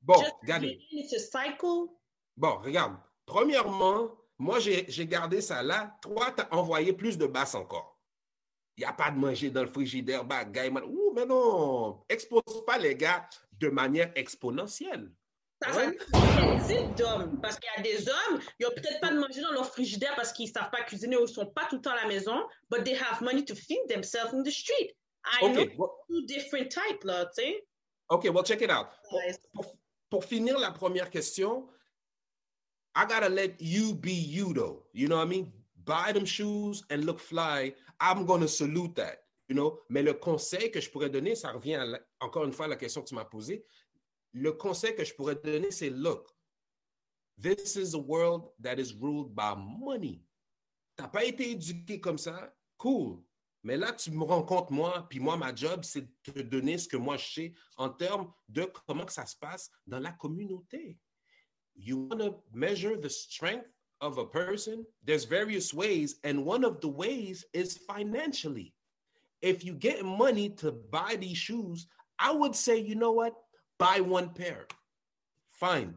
Bon, just regardez. It's a cycle. Bon, regarde. Premièrement, moi, j'ai gardé ça là. Toi, tu as envoyé plus de basses encore. Il n'y a pas de manger dans le frigidaire, bagaille. Mais non, expose pas les gars de manière exponentielle. C'est dumb. Parce qu'il y a des hommes, ils n'ont peut-être pas de manger dans leur frigidaire parce qu'ils ne savent pas cuisiner ou ils ne sont pas tout le temps à la maison, but they have money to feed themselves in the street. I know two different types, là, tu sais. OK, well, check it out. Pour finir la première question, I gotta let you be you, though. You know what I mean? Buy them shoes and look fly. I'm gonna salute that, you know? Mais le conseil que je pourrais donner, ça revient encore une fois à la question que tu m'as posée. Le conseil que je pourrais donner, c'est look, this is a world that is ruled by money. T'as pas été éduqué comme ça? Cool. Mais là, tu me rends compte, moi, puis moi, ma job, c'est de te donner ce que moi, je sais en termes de comment que ça se passe dans la communauté. You want to measure the strength of a person? There's various ways, and one of the ways is financially. If you get money to buy these shoes, I would say, you know what? Buy one pair. Fine.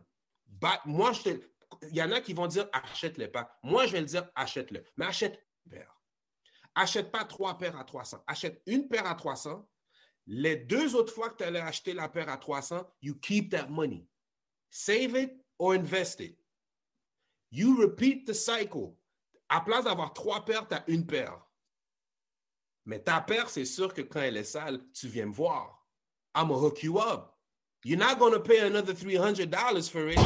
Moi, il y en a qui vont dire, achète-le pas. Moi, je vais le dire, achète-le. Mais achète une paire. Achète pas 3 paires à 300. Achète une paire à 300. Les 2 autres fois que tu allais acheter la paire à 300, you keep that money. Save it or invest it. You repeat the cycle. À place d'avoir 3 paires, tu as une paire. Mais ta paire, c'est sûr que quand elle est sale, tu viens me voir. I'm going to hook you up. You're not going to pay another $300 for it.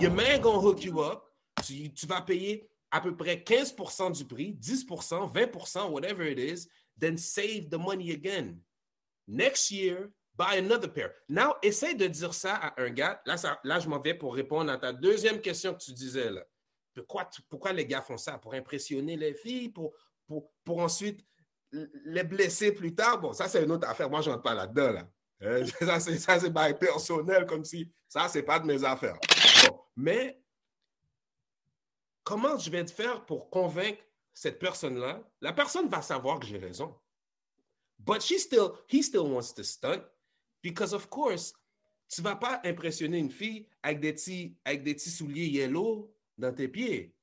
Your man going to hook you up. Tu vas payer à peu près 15% du prix, 10%, 20%, whatever it is, then save the money again. Next year, buy another pair. Now, essaie de dire ça à un gars. Là, je m'en vais pour répondre à ta deuxième question que tu disais là. Pourquoi les gars font ça? Pour impressionner les filles, pour ensuite les blesser plus tard? Bon, ça, c'est une autre affaire. Moi, je ne rentre pas là-dedans, là. Ça, c'est personnel, comme si ça, c'est pas de mes affaires. Bon, mais comment je vais te faire pour convaincre cette personne-là? La personne va savoir que j'ai raison. But he still wants to stunt because, of course, tu ne vas pas impressionner une fille avec des petits souliers yellow dans tes pieds.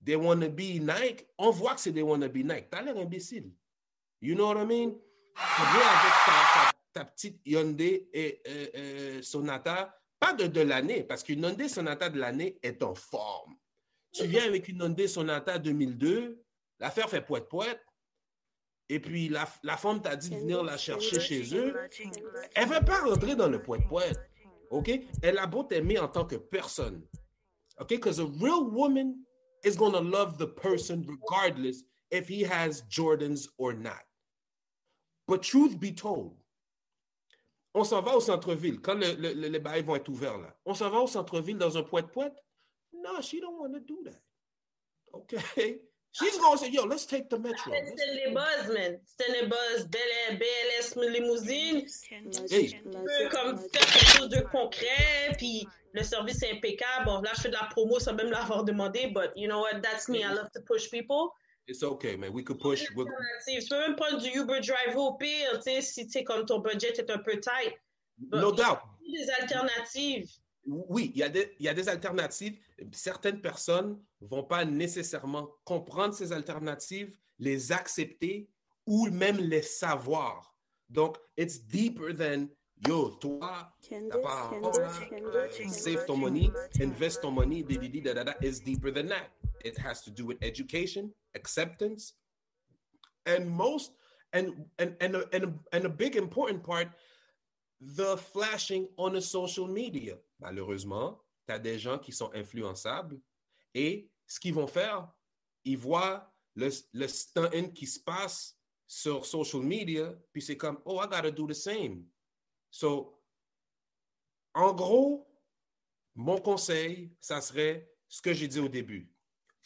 They wanna be Nike. On voit que c'est des wanna be Nike. T'as l'air imbécile. You know what I mean? Tu viens avec ta petite Hyundai Sonata, pas de l'année, parce qu'une Hyundai Sonata de l'année est en forme. Tu viens avec une Hyundai Sonata 2002, l'affaire fait poète-poète, et puis la femme t'a dit de venir la chercher chez eux. Elle ne veut pas rentrer dans le poète-poète. OK? Elle a beau t'aimer en tant que personne. OK? Because a real woman is going to love the person regardless if he has Jordans or not. But truth be told, on s'en va au centre-ville, quand les bails vont être ouverts là. On s'en va au centre-ville dans un poète-poète. No, she don't want to do that. Okay. She's going to say, yo, let's take the metro. C'était les buzz, man. C'était les buzz. BLS limousine. Hey. Tu peux comme faire quelque chose de concret, puis le service est impeccable. Bon, là, je fais de la promo sans même l'avoir demandé, but you know what? That's me. I love to push people. It's okay, man. We could push. Tu peux même prendre du Uber Driver au pire, tu sais, si tu sais, comme ton budget est un peu tight. No doubt. Il y a des alternatives. Oui, il y a des alternatives. Certaines personnes ne vont pas nécessairement comprendre ces alternatives, les accepter ou même les savoir. Donc, it's deeper than, yo, toi, t'as pas save ton money, invest ton money, it's deeper than that. It has to do with education, acceptance, and a big important part, the flashing on a social media. Malheureusement, tu as des gens qui sont influençables et ce qu'ils vont faire, ils voient le stunt qui se passe sur social media, puis c'est comme, oh, I gotta do the same. So, en gros, mon conseil, ça serait ce que j'ai dit au début.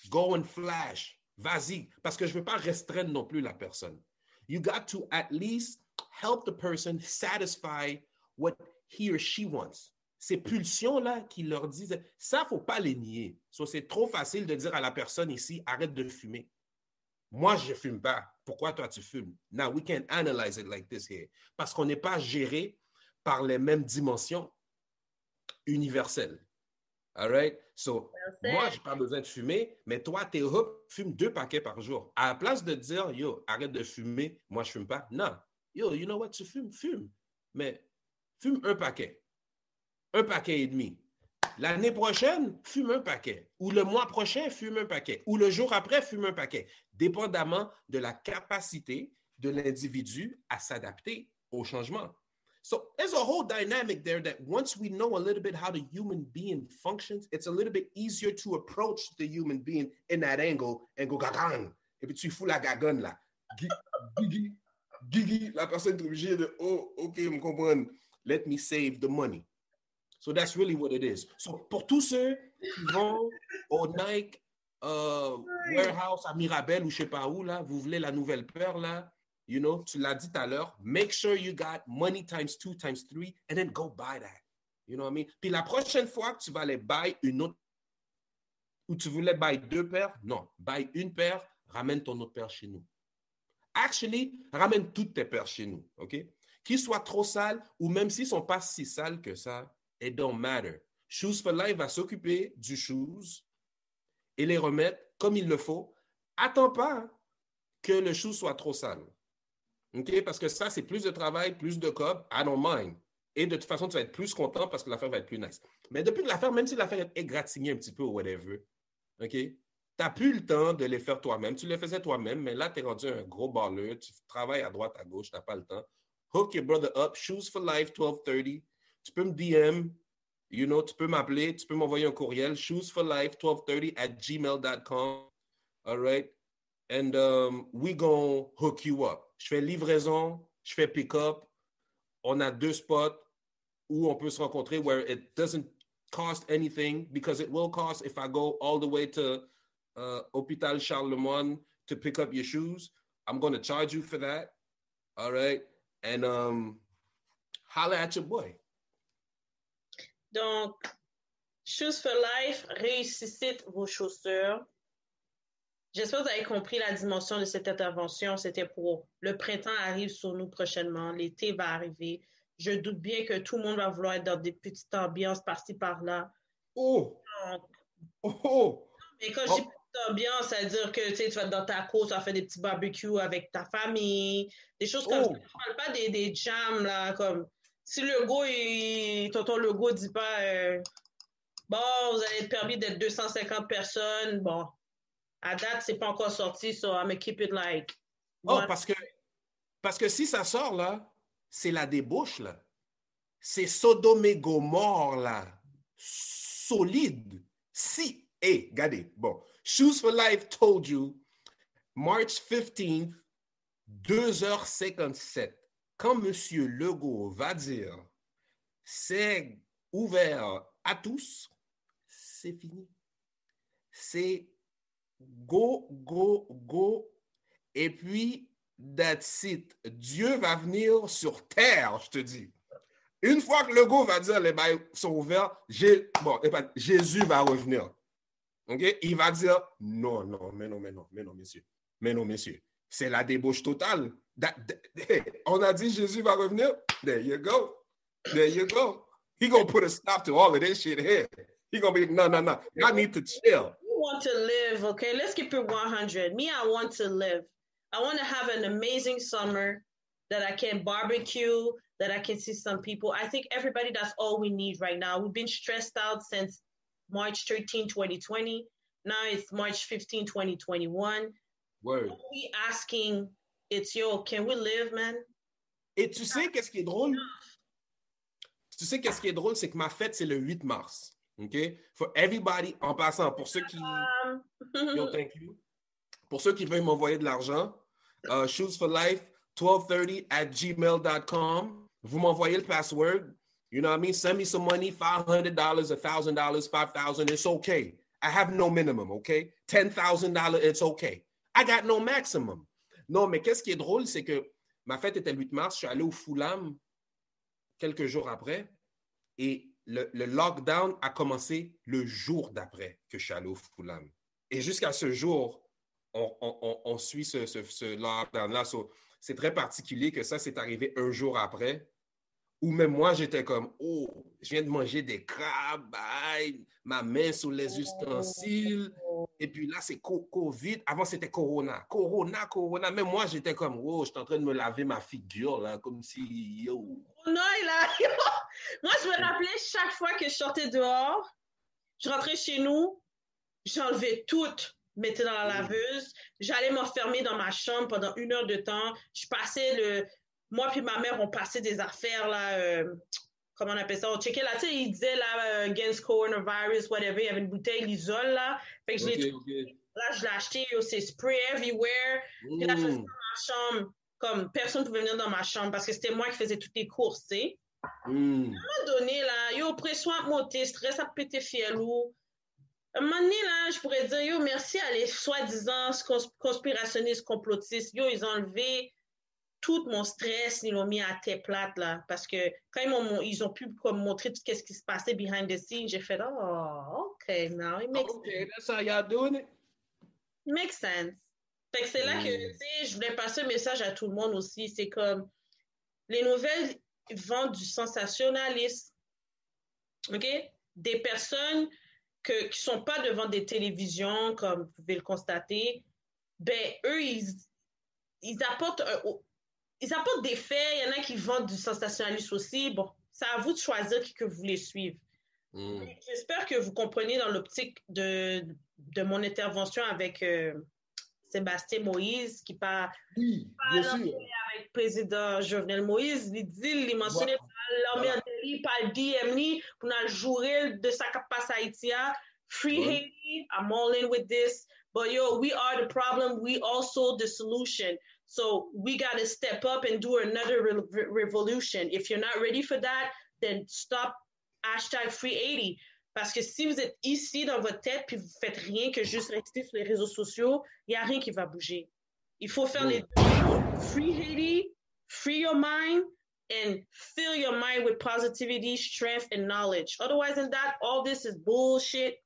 Go and flash. Vas-y. Parce que je ne veux pas restreindre non plus la personne. You got to at least help the person satisfy what he or she wants. Ces pulsions-là qui leur disent, ça, il ne faut pas les nier. So, c'est trop facile de dire à la personne ici, arrête de fumer. Moi, je ne fume pas. Pourquoi toi, tu fumes? Now, we can't analyze it like this here. Parce qu'on n'est pas géré par les mêmes dimensions universelles. All right? So, moi, je n'ai pas besoin de fumer, mais toi, t'es hook, fume 2 paquets par jour. À la place de dire, yo, arrête de fumer, moi, je ne fume pas. Non. Yo, you know what? Tu fumes, fume. Mais fume 1 paquet. 1 paquet et demi. L'année prochaine, fume 1 paquet. Ou le mois prochain, fume 1 paquet. Ou le jour après, fume 1 paquet. Dépendamment de la capacité de l'individu à s'adapter au changement. So there's a whole dynamic there that once we know a little bit how the human being functions, it's a little bit easier to approach the human being in that angle and go gagang. Et puis tu fous la gagonne là. Gigi, la personne est obligée de, oh, ok, me comprendre. Let me save the money. So that's really what it is. So pour tous ceux qui vont au Nike warehouse à Mirabel ou je sais pas où là, vous voulez la nouvelle paire là, you know, tu l'as dit tout à l'heure, make sure you got money times 2 times 3 and then go buy that. You know what I mean? Puis la prochaine fois que tu vas aller buy une autre, ou tu voulais buy 2 paires, non, buy une paire, ramène ton autre paire chez nous. Actually, ramène toutes tes paires chez nous, OK? Qu'ils soient trop sales ou même s'ils ne sont pas si sales que ça, it don't matter. Shoes for Life va s'occuper du shoes et les remettre comme il le faut. Attends pas que le shoe soit trop sale. OK? Parce que ça, c'est plus de travail, plus de cob. I don't mind. Et de toute façon, tu vas être plus content parce que l'affaire va être plus nice. Mais depuis que l'affaire, même si l'affaire est égratignée un petit peu ou whatever, OK? Tu n'as plus le temps de les faire toi-même. Tu les faisais toi-même, mais là, tu es rendu un gros baller. Tu travailles à droite, à gauche, tu n'as pas le temps. Hook your brother up. Shoes for Life, 1230. Tu peux me DM. You know, tu peux m'appeler. Tu peux m'envoyer un courriel. shoesforlife1230@gmail.com. All right? And we gonna hook you up. Je fais livraison, je fais pick-up. On a 2 spots où on peut se rencontrer where it doesn't cost anything because it will cost if I go all the way to Hôpital Charlemagne to pick up your shoes. I'm going to charge you for that. All right? And holla at your boy. Donc, Shoes for Life, réussissez vos chaussures. J'espère que vous avez compris la dimension de cette intervention. C'était pour le printemps arrive sur nous prochainement. L'été va arriver. Je doute bien que tout le monde va vouloir être dans des petites ambiances par-ci, par-là. Oh! Donc, mais quand je dis petite ambiance, ça veut dire que tu vas être dans ta cour, tu vas faire des petits barbecues avec ta famille, des choses comme ça. Je ne parle pas des jams, là, comme si tonton Legault dit pas bon, vous allez être permis d'être 250 personnes, bon. À date, c'est pas encore sorti, so I'm gonna keep it like. Oh, parce que si ça sort, là, c'est la débauche, là. C'est Sodome et Gomorre, là. Solide. Si, regardez, bon. Shoes for Life told you, March 15th, 2h57. Quand M. Legault va dire, c'est ouvert à tous, c'est fini. c'est go, go, go. Et puis, that's it. Dieu va venir sur terre, je te dis. Une fois que le go va dire les bails sont ouverts, Jésus va revenir. Okay? Il va dire non, messieurs. Mais non, messieurs. C'est la débauche totale. On a dit Jésus va revenir. There you go. There you go. He gonna put a stop to all of this shit here. He gonna be, no. I need to chill. You want to live, okay? Let's keep it 100. Me, I want to live. I want to have an amazing summer that I can barbecue, that I can see some people. I think everybody, that's all we need right now. We've been stressed out since March 13, 2020. Now it's March 15, 2021. Word. We asking, it's yo, can we live, man? Et tu sais qu'est-ce qui est drôle? Tu sais qu'est-ce qui est drôle, c'est que ma fête, c'est le 8 mars. OK? For everybody, en passant, pour ceux qui... Yo, thank you. Pour ceux qui veulent m'envoyer de l'argent, shoesforlife1230@gmail.com. Vous m'envoyez le password. You know what I mean? Send me some money, $500, $1,000, $5,000. It's okay. I have no minimum, okay? $10,000, it's okay. I got no maximum. Non, mais qu'est-ce qui est drôle, c'est que ma fête était le 8 mars. Je suis allé au Fulham quelques jours après et le lockdown a commencé le jour d'après que je suis allé au Fulham. Et jusqu'à ce jour, on suit ce lockdown-là. So, c'est très particulier que ça, c'est arrivé un jour après. Ou même moi, j'étais comme, oh, je viens de manger des crabes, bye, ma main sous les ustensiles. Et puis là, c'est COVID. Avant, c'était Corona. Même moi, j'étais comme, oh, je suis en train de me laver ma figure, là, comme si, yo. Non, là, moi, je me rappelais chaque fois que je sortais dehors, je rentrais chez nous, j'enlevais tout, mettais dans la laveuse, j'allais m'enfermer dans ma chambre pendant 1 heure de temps. Je passais moi puis ma mère, on passait des affaires, là, comment on appelle ça? On checkait là, tu sais, il disait là, against coronavirus, whatever, il y avait une bouteille Lysol là. Fait que là, je l'ai acheté, c'est spray everywhere. Puis là, je faisais dans ma chambre, comme personne ne pouvait venir dans ma chambre parce que c'était moi qui faisais toutes les courses, tu sais. À un moment donné, là, yo, prends-soin de mon stress à péter fielou. À un moment donné, là, je pourrais dire, yo, merci à les soi-disant conspirationnistes, complotistes. Yo, ils ont enlevé tout mon stress, ils l'ont mis à tête plate, là. Parce que quand ils ont pu comme, montrer tout ce qui se passait behind the scenes, j'ai fait, oh, OK, now it makes sense. OK, that's how y'all doing it. Makes sense. Fait que c'est là que, tu sais, je voulais passer un message à tout le monde aussi. C'est comme, les nouvelles vendent du sensationnalisme. OK? Des personnes qui ne sont pas devant des télévisions, comme vous pouvez le constater, ben, eux, ils apportent des faits. Il y en a qui vendent du sensationnalisme aussi. Bon, c'est à vous de choisir qui que vous voulez suivre. J'espère que vous comprenez dans l'optique de mon intervention avec Sébastien Moïse, qui parle oui, bien sûr. Avec le président Jovenel Moïse. Il mentionnait l'armée en délit par le DM pour nous jouer de sa capacité Haïti. Free Haiti, I'm all in with this. But yo, we are the problem. We also the solution. So we got to step up and do another revolution. If you're not ready for that, then stop #Free80. Parce que si vous êtes ici dans votre tête puis vous faites rien que juste rester sur les réseaux sociaux, il n'y a rien qui va bouger. Il faut faire les deux. Free Haiti, free your mind, and fill your mind with positivity, strength, and knowledge. Otherwise than that, all this is bullshit.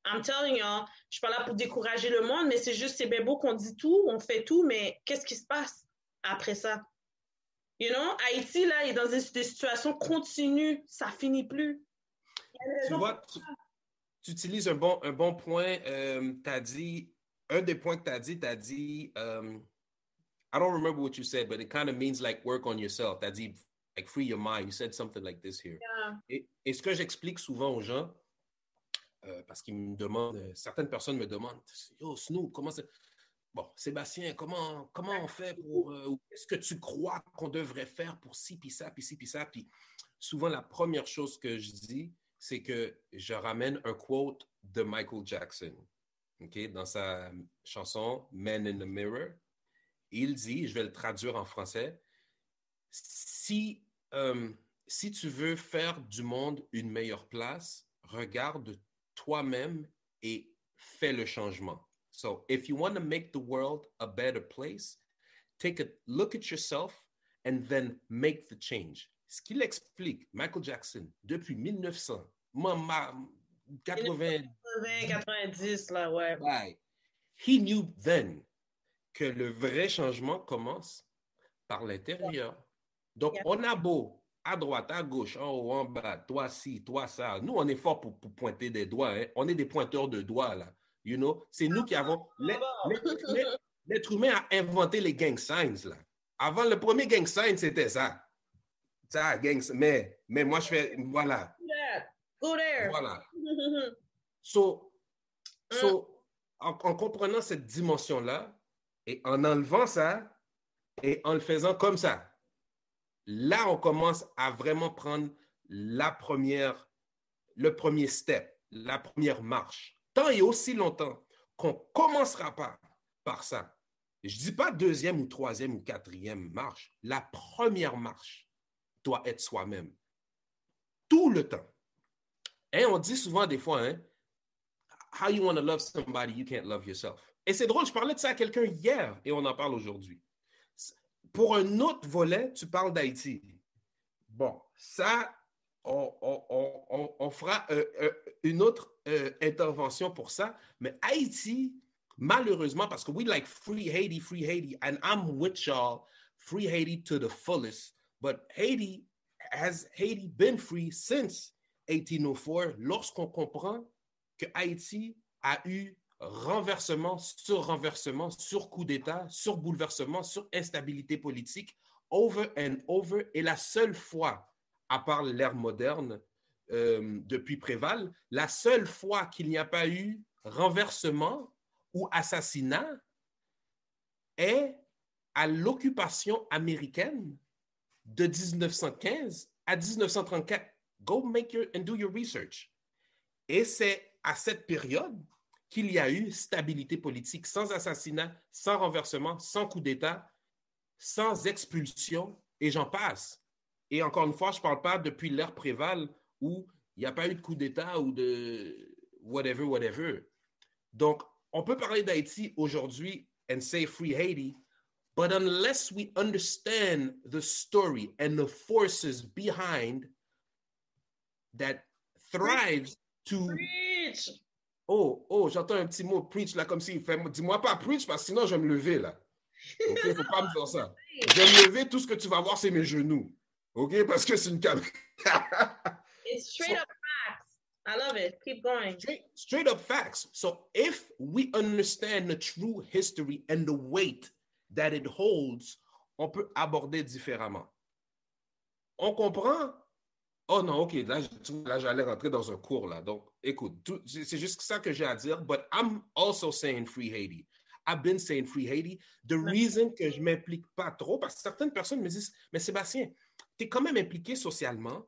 I'm telling y'all, je suis pas là pour décourager le monde, mais c'est juste, c'est bien beau qu'on dit tout, on fait tout, mais qu'est-ce qui se passe après ça? You know, Haïti, là, est dans des situations continues, ça finit plus. Tu vois, tu utilises un bon point. T'as dit, un des points que t'as dit, I don't remember what you said, but it kind of means like work on yourself. T'as dit, like free your mind. You said something like this here. Yeah. Et ce que j'explique souvent aux gens, parce qu'ils me demandent, certaines personnes me demandent, yo, Snoop, comment c'est... Bon, Sébastien, comment on fait pour... qu'est-ce que tu crois qu'on devrait faire pour ci, puis ça, puis ci, puis ça? Puis souvent, la première chose que je dis, c'est que je ramène un quote de Michael Jackson, okay, dans sa chanson « Man in the Mirror ». Il dit, je vais le traduire en français, si tu veux faire du monde une meilleure place, regarde toi-même et fait le changement. So, if you want to make the world a better place, take a look at yourself and then make the change. Ce qu'il explique, Michael Jackson, depuis 1900, 80, 90, là, ouais. He knew then que le vrai changement commence par l'intérieur. Donc, on a beau, à droite, à gauche, en haut, en bas, toi ci, toi ça. Nous, on est fort pour pointer des doigts. Hein. On est des pointeurs de doigts, là. You know? C'est nous qui avons... L'être humain a inventé les gang signs, là. Avant, le premier gang sign, c'était ça. Ça, gang... Mais moi, je fais... Voilà. Go there. Voilà. So, en comprenant cette dimension-là, et en enlevant ça, et en le faisant comme ça, là, on commence à vraiment prendre le premier step, la première marche. Tant et aussi longtemps qu'on ne commencera pas par ça. Je ne dis pas deuxième ou troisième ou quatrième marche. La première marche doit être soi-même. Tout le temps. Et on dit souvent des fois, hein, how you want to love somebody, you can't love yourself. Et c'est drôle, je parlais de ça à quelqu'un hier et on en parle aujourd'hui. Pour un autre volet, tu parles d'Haïti. Bon, ça, on fera une autre intervention pour ça. Mais Haïti, malheureusement, parce que we like free Haiti, and I'm with y'all, free Haiti to the fullest. But has Haiti been free since 1804, lorsqu'on comprend que Haïti a eu renversement, sur coup d'État, sur bouleversement, sur instabilité politique, over and over, et la seule fois, à part l'ère moderne, depuis Préval, la seule fois qu'il n'y a pas eu renversement ou assassinat est à l'occupation américaine de 1915 à 1934. Go make and do your research. Et c'est à cette période qu'il y a eu stabilité politique, sans assassinat, sans renversement, sans coup d'État, sans expulsion, et j'en passe. Et encore une fois, je ne parle pas depuis l'ère Préval où il n'y a pas eu de coup d'État ou de whatever. Donc, on peut parler d'Haïti aujourd'hui and say free Haiti, but unless we understand the story and the forces behind that thrives to... Preach. Oh, j'entends un petit mot preach là, comme s'il fait... Dis-moi pas preach, parce que sinon je vais me lever là. OK, il ne faut pas me faire ça. Je vais me lever, tout ce que tu vas voir, c'est mes genoux. OK, parce que c'est une caméra. It's straight up facts. I love it. Keep going. Straight up facts. So if we understand the true history and the weight that it holds, on peut aborder différemment. On comprend? Oh non, OK, là j'allais rentrer dans un cours, là. Donc, écoute, c'est juste ça que j'ai à dire. But I'm also saying free Haiti. I've been saying free Haiti. The reason que je ne m'implique pas trop, parce que certaines personnes me disent, mais Sébastien, tu es quand même impliqué socialement.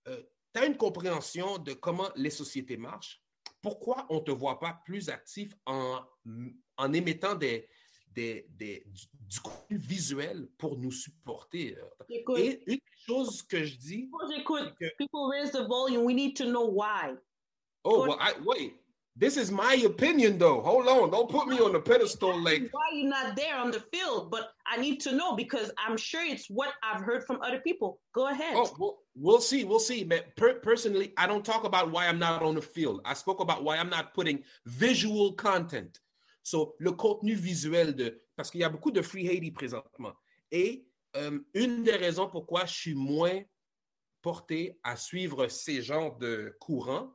Tu as une compréhension de comment les sociétés marchent. Pourquoi on ne te voit pas plus actif en émettant du contenu visuel pour nous supporter? Écoute, et une chose que je dis... Écoute, people raise the volume. We need to know why. Oh, well, wait. This is my opinion, though. Hold on. Don't put me on the pedestal like... Why you're not there on the field, but I need to know because I'm sure it's what I've heard from other people. Go ahead. Oh, well, we'll see. But personally, I don't talk about why I'm not on the field. I spoke about why I'm not putting visual content. So, le contenu visuel parce qu'il y a beaucoup de free Haiti présentement. Et une des raisons pourquoi je suis moins porté à suivre ces genres de courants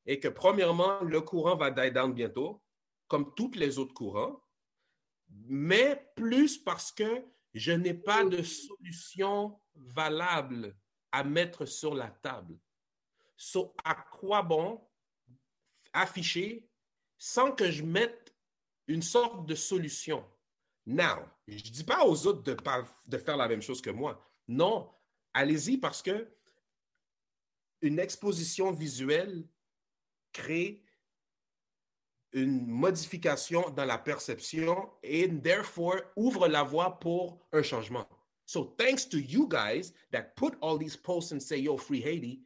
est que, premièrement, le courant va die down bientôt, comme tous les autres courants, mais plus parce que je n'ai pas de solution valable à mettre sur la table. So, à quoi bon afficher sans que je mette une sorte de solution? Now, je ne dis pas aux autres de faire la même chose que moi. Non, allez-y parce que une exposition visuelle crée une modification dans la perception et therefore ouvre la voie pour un changement. So thanks to you guys that put all these posts and say, yo, free Haiti,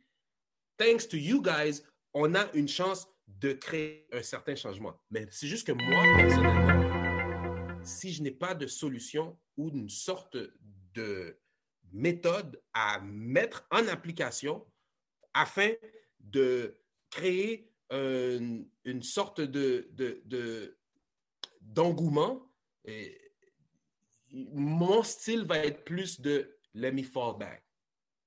thanks to you guys, on a une chance de créer un certain changement. Mais c'est juste que moi, personnellement, si je n'ai pas de solution ou une sorte de méthode à mettre en application afin de créer une sorte d'engouement, mon style va être plus de « let me fall back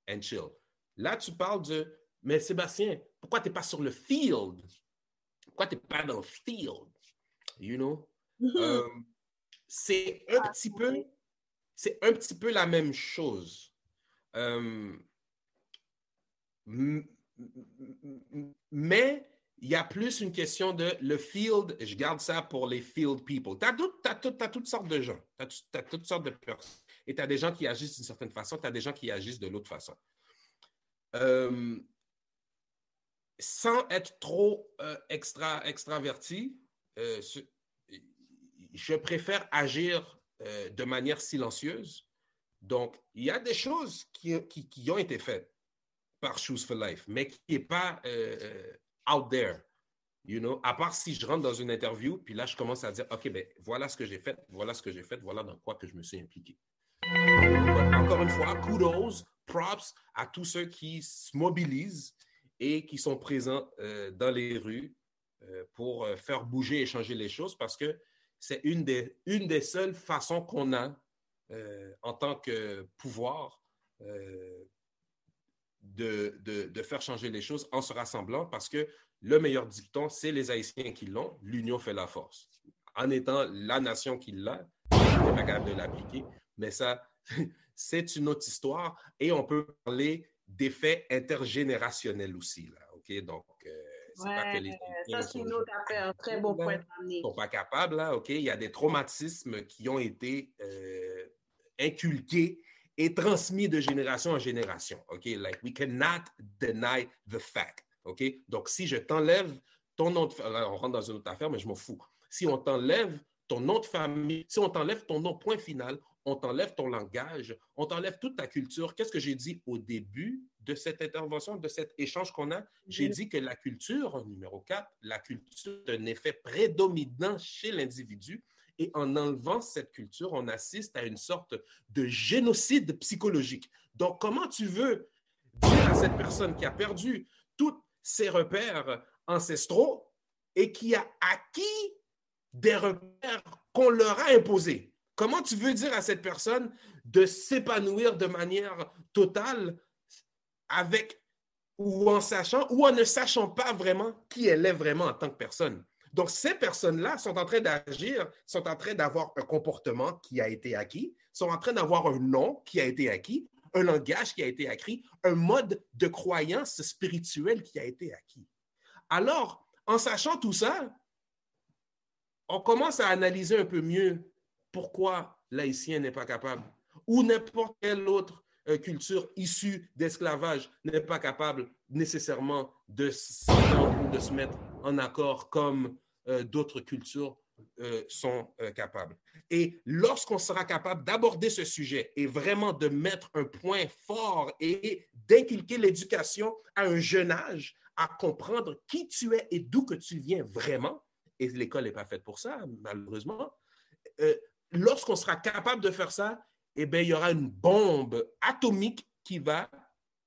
and chill ». Là, tu parles de « mais Sébastien, pourquoi tu n'es pas sur le field? Pourquoi tu n'es pas dans le field? » You know? C'est un petit peu la même chose. Mais il y a plus une question de le field, je garde ça pour les field people. Tu as toutes sortes de gens, tu as toutes sortes de personnes. Et tu as des gens qui agissent d'une certaine façon, tu as des gens qui agissent de l'autre façon. Sans être trop extraverti, je préfère agir de manière silencieuse. Donc, il y a des choses qui ont été faites par Shoes for Life, mais qui n'est pas out there, you know, à part si je rentre dans une interview, puis là, je commence à dire, OK, ben voilà ce que j'ai fait, voilà dans quoi que je me suis impliqué. Encore une fois, kudos, props à tous ceux qui se mobilisent et qui sont présents dans les rues pour faire bouger et changer les choses, parce que c'est une des seules façons qu'on a en tant que pouvoir de faire changer les choses en se rassemblant, parce que le meilleur dicton, c'est les Haïtiens qui l'ont, l'union fait la force. En étant la nation qui l'a, on n'est pas capable de l'appliquer, mais ça, c'est une autre histoire, et on peut parler d'effets intergénérationnels aussi, là, OK? Donc, c'est pas que les ça, c'est une autre affaire, un très beau point d'amener. Ils ne sont pas capables, là, OK? Il y a des traumatismes qui ont été inculqués et transmis de génération en génération, OK? Like, we cannot deny the fact, OK? Donc, si je t'enlève ton nom de famille, là, on rentre dans une autre affaire, mais je m'en fous. Si on t'enlève ton nom de famille, si on t'enlève ton nom, point final, on t'enlève ton langage, on t'enlève toute ta culture. Qu'est-ce que j'ai dit au début de cette intervention, de cet échange qu'on a? J'ai dit que la culture, numéro 4, la culture est un effet prédominant chez l'individu. Et en enlevant cette culture, on assiste à une sorte de génocide psychologique. Donc, comment tu veux dire à cette personne qui a perdu tous ses repères ancestraux et qui a acquis des repères qu'on leur a imposés? Comment tu veux dire à cette personne de s'épanouir de manière totale avec ou en sachant ou en ne sachant pas vraiment qui elle est vraiment en tant que personne? Donc, ces personnes-là sont en train d'agir, sont en train d'avoir un comportement qui a été acquis, sont en train d'avoir un nom qui a été acquis, un langage qui a été acquis, un mode de croyance spirituelle qui a été acquis. Alors, en sachant tout ça, on commence à analyser un peu mieux pourquoi l'Haïtien n'est pas capable, ou n'importe quelle autre culture issue d'esclavage n'est pas capable nécessairement de s'entendre ou de se mettre en accord comme d'autres cultures sont capables. Et lorsqu'on sera capable d'aborder ce sujet et vraiment de mettre un point fort et d'inculquer l'éducation à un jeune âge, à comprendre qui tu es et d'où que tu viens vraiment, et l'école n'est pas faite pour ça, malheureusement, lorsqu'on sera capable de faire ça, eh bien, il y aura une bombe atomique qui va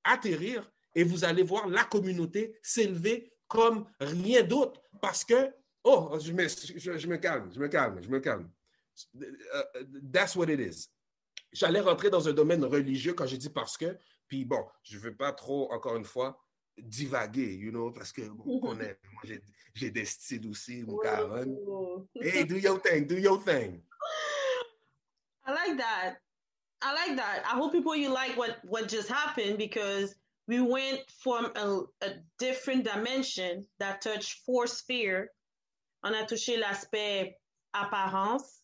atterrir et vous allez voir la communauté s'élever comme rien d'autre parce que, oh, je me calme. That's what it is. J'allais rentrer dans un domaine religieux quand j'ai dit parce que, puis bon, je ne veux pas trop, encore une fois, divaguer, you know, parce que bon, moi, j'ai des styles aussi, mon Karen. Hey, do your thing. I like that. I hope people you like what just happened because we went from a different dimension that touched 4 spheres. On a touché l'aspect apparence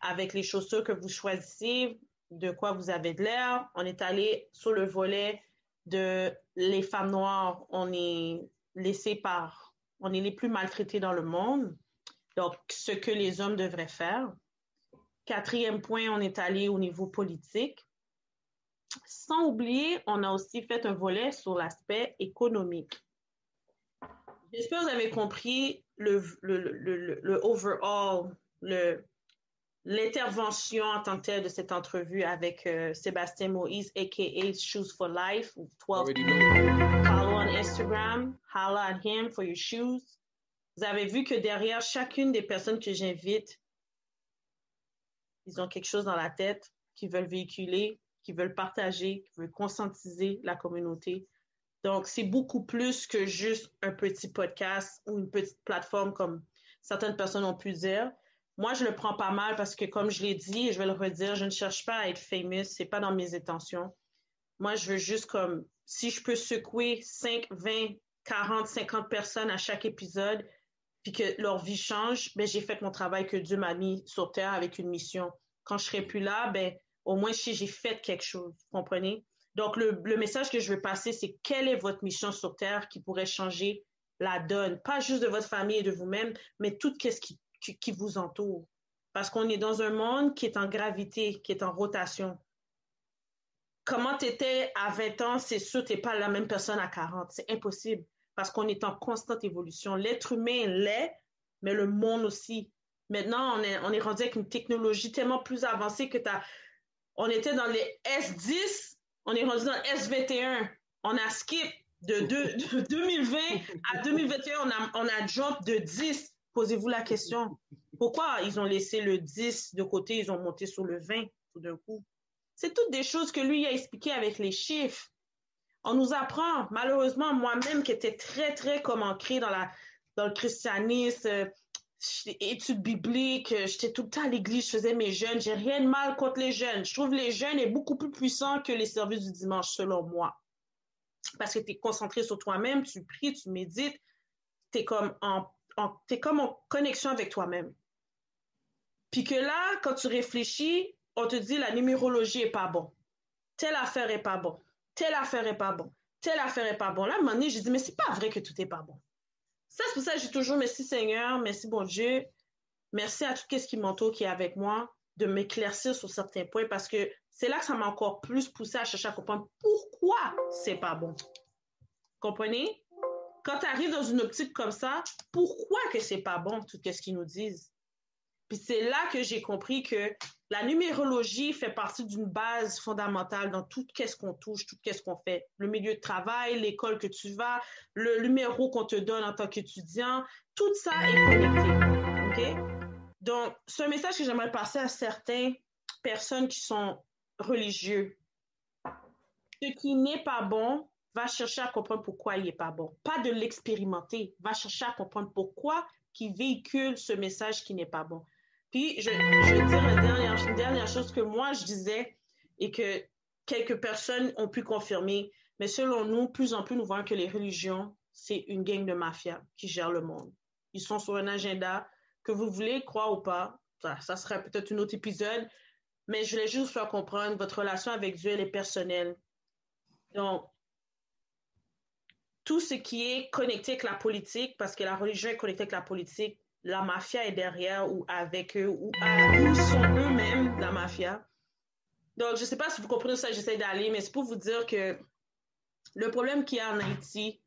avec les chaussures que vous choisissez, de quoi vous avez de l'air. On est allé sur le volet de les femmes noires. On est les plus maltraitées dans le monde. Donc, ce que les hommes devraient faire. 4e point, on est allé au niveau politique. Sans oublier, on a aussi fait un volet sur l'aspect économique. J'espère que vous avez compris le overall, l'intervention en tant que telle de cette entrevue avec Sébastien Moïse, a.k.a. Shoes for Life, 12. Follow on Instagram, holla at him for your shoes. Vous avez vu que derrière chacune des personnes que j'invite, ils ont quelque chose dans la tête qu'ils veulent véhiculer, qu'ils veulent partager, qu'ils veulent conscientiser la communauté. Donc, c'est beaucoup plus que juste un petit podcast ou une petite plateforme comme certaines personnes ont pu dire. Moi, je le prends pas mal parce que, comme je l'ai dit et je vais le redire, je ne cherche pas à être famous, c'est pas dans mes intentions. Moi, je veux juste comme, si je peux secouer 5, 20, 40, 50 personnes à chaque épisode, puis que leur vie change, ben, j'ai fait mon travail que Dieu m'a mis sur terre avec une mission. Quand je serai plus là, ben, au moins, si j'ai fait quelque chose, vous comprenez? Donc, le message que je veux passer, c'est quelle est votre mission sur terre qui pourrait changer la donne, pas juste de votre famille et de vous-même, mais tout ce qui vous entoure. Parce qu'on est dans un monde qui est en gravité, qui est en rotation. Comment tu étais à 20 ans, c'est sûr, tu n'es pas la même personne à 40. C'est impossible parce qu'on est en constante évolution. L'être humain l'est, mais le monde aussi. Maintenant, on est rendu avec une technologie tellement plus avancée que on était dans les S10, on est rendu dans le S21. On a skip de 2020 à 2021, on a jump de 10. Posez-vous la question. Pourquoi ils ont laissé le 10 de côté, ils ont monté sur le 20 tout d'un coup? C'est toutes des choses que lui a expliquées avec les chiffres. On nous apprend, malheureusement, moi-même qui étais très, très comme ancrée dans le christianisme, études bibliques, j'étais tout le temps à l'église, je faisais mes jeûnes. J'ai rien de mal contre les jeûnes. Je trouve les jeûnes est beaucoup plus puissant que les services du dimanche, selon moi. Parce que tu es concentré sur toi-même, tu pries, tu médites, tu es comme en connexion avec toi-même. Puis que là, quand tu réfléchis, on te dit la numérologie est pas bon. Telle affaire est pas bon. Telle affaire est pas bon. Telle affaire est pas bon. Là, à un moment donné, j'ai dit, mais c'est pas vrai que tout est pas bon. Ça, c'est pour ça que j'ai toujours merci Seigneur, merci bon Dieu, merci à tout ce qui m'entoure, qui est avec moi, de m'éclaircir sur certains points parce que c'est là que ça m'a encore plus poussé à chercher à comprendre pourquoi c'est pas bon. Comprenez? Quand tu arrives dans une optique comme ça, pourquoi que c'est pas bon, tout ce qu'ils nous disent? Puis c'est là que j'ai compris que la numérologie fait partie d'une base fondamentale dans tout ce qu'on touche, tout ce qu'on fait. Le milieu de travail, l'école que tu vas, le numéro qu'on te donne en tant qu'étudiant, tout ça est connecté. OK? Donc, c'est un message que j'aimerais passer à certaines personnes qui sont religieux. Ce qui n'est pas bon, va chercher à comprendre pourquoi il n'est pas bon. Pas de l'expérimenter, va chercher à comprendre pourquoi il véhicule ce message qui n'est pas bon. Puis, je vais dire une dernière chose que moi, je disais et que quelques personnes ont pu confirmer. Mais selon nous, plus en plus, nous voyons que les religions, c'est une gang de mafia qui gère le monde. Ils sont sur un agenda que vous voulez croire ou pas. Ça serait peut-être un autre épisode. Mais je voulais juste vous faire comprendre votre relation avec Dieu, elle est personnelle. Donc, tout ce qui est connecté avec la politique, parce que la religion est connectée avec la politique, la mafia est derrière ou avec eux, ou ils sont eux-mêmes la mafia. Donc, je ne sais pas si vous comprenez ça, j'essaie d'aller, mais c'est pour vous dire que le problème qu'il y a en Haïti,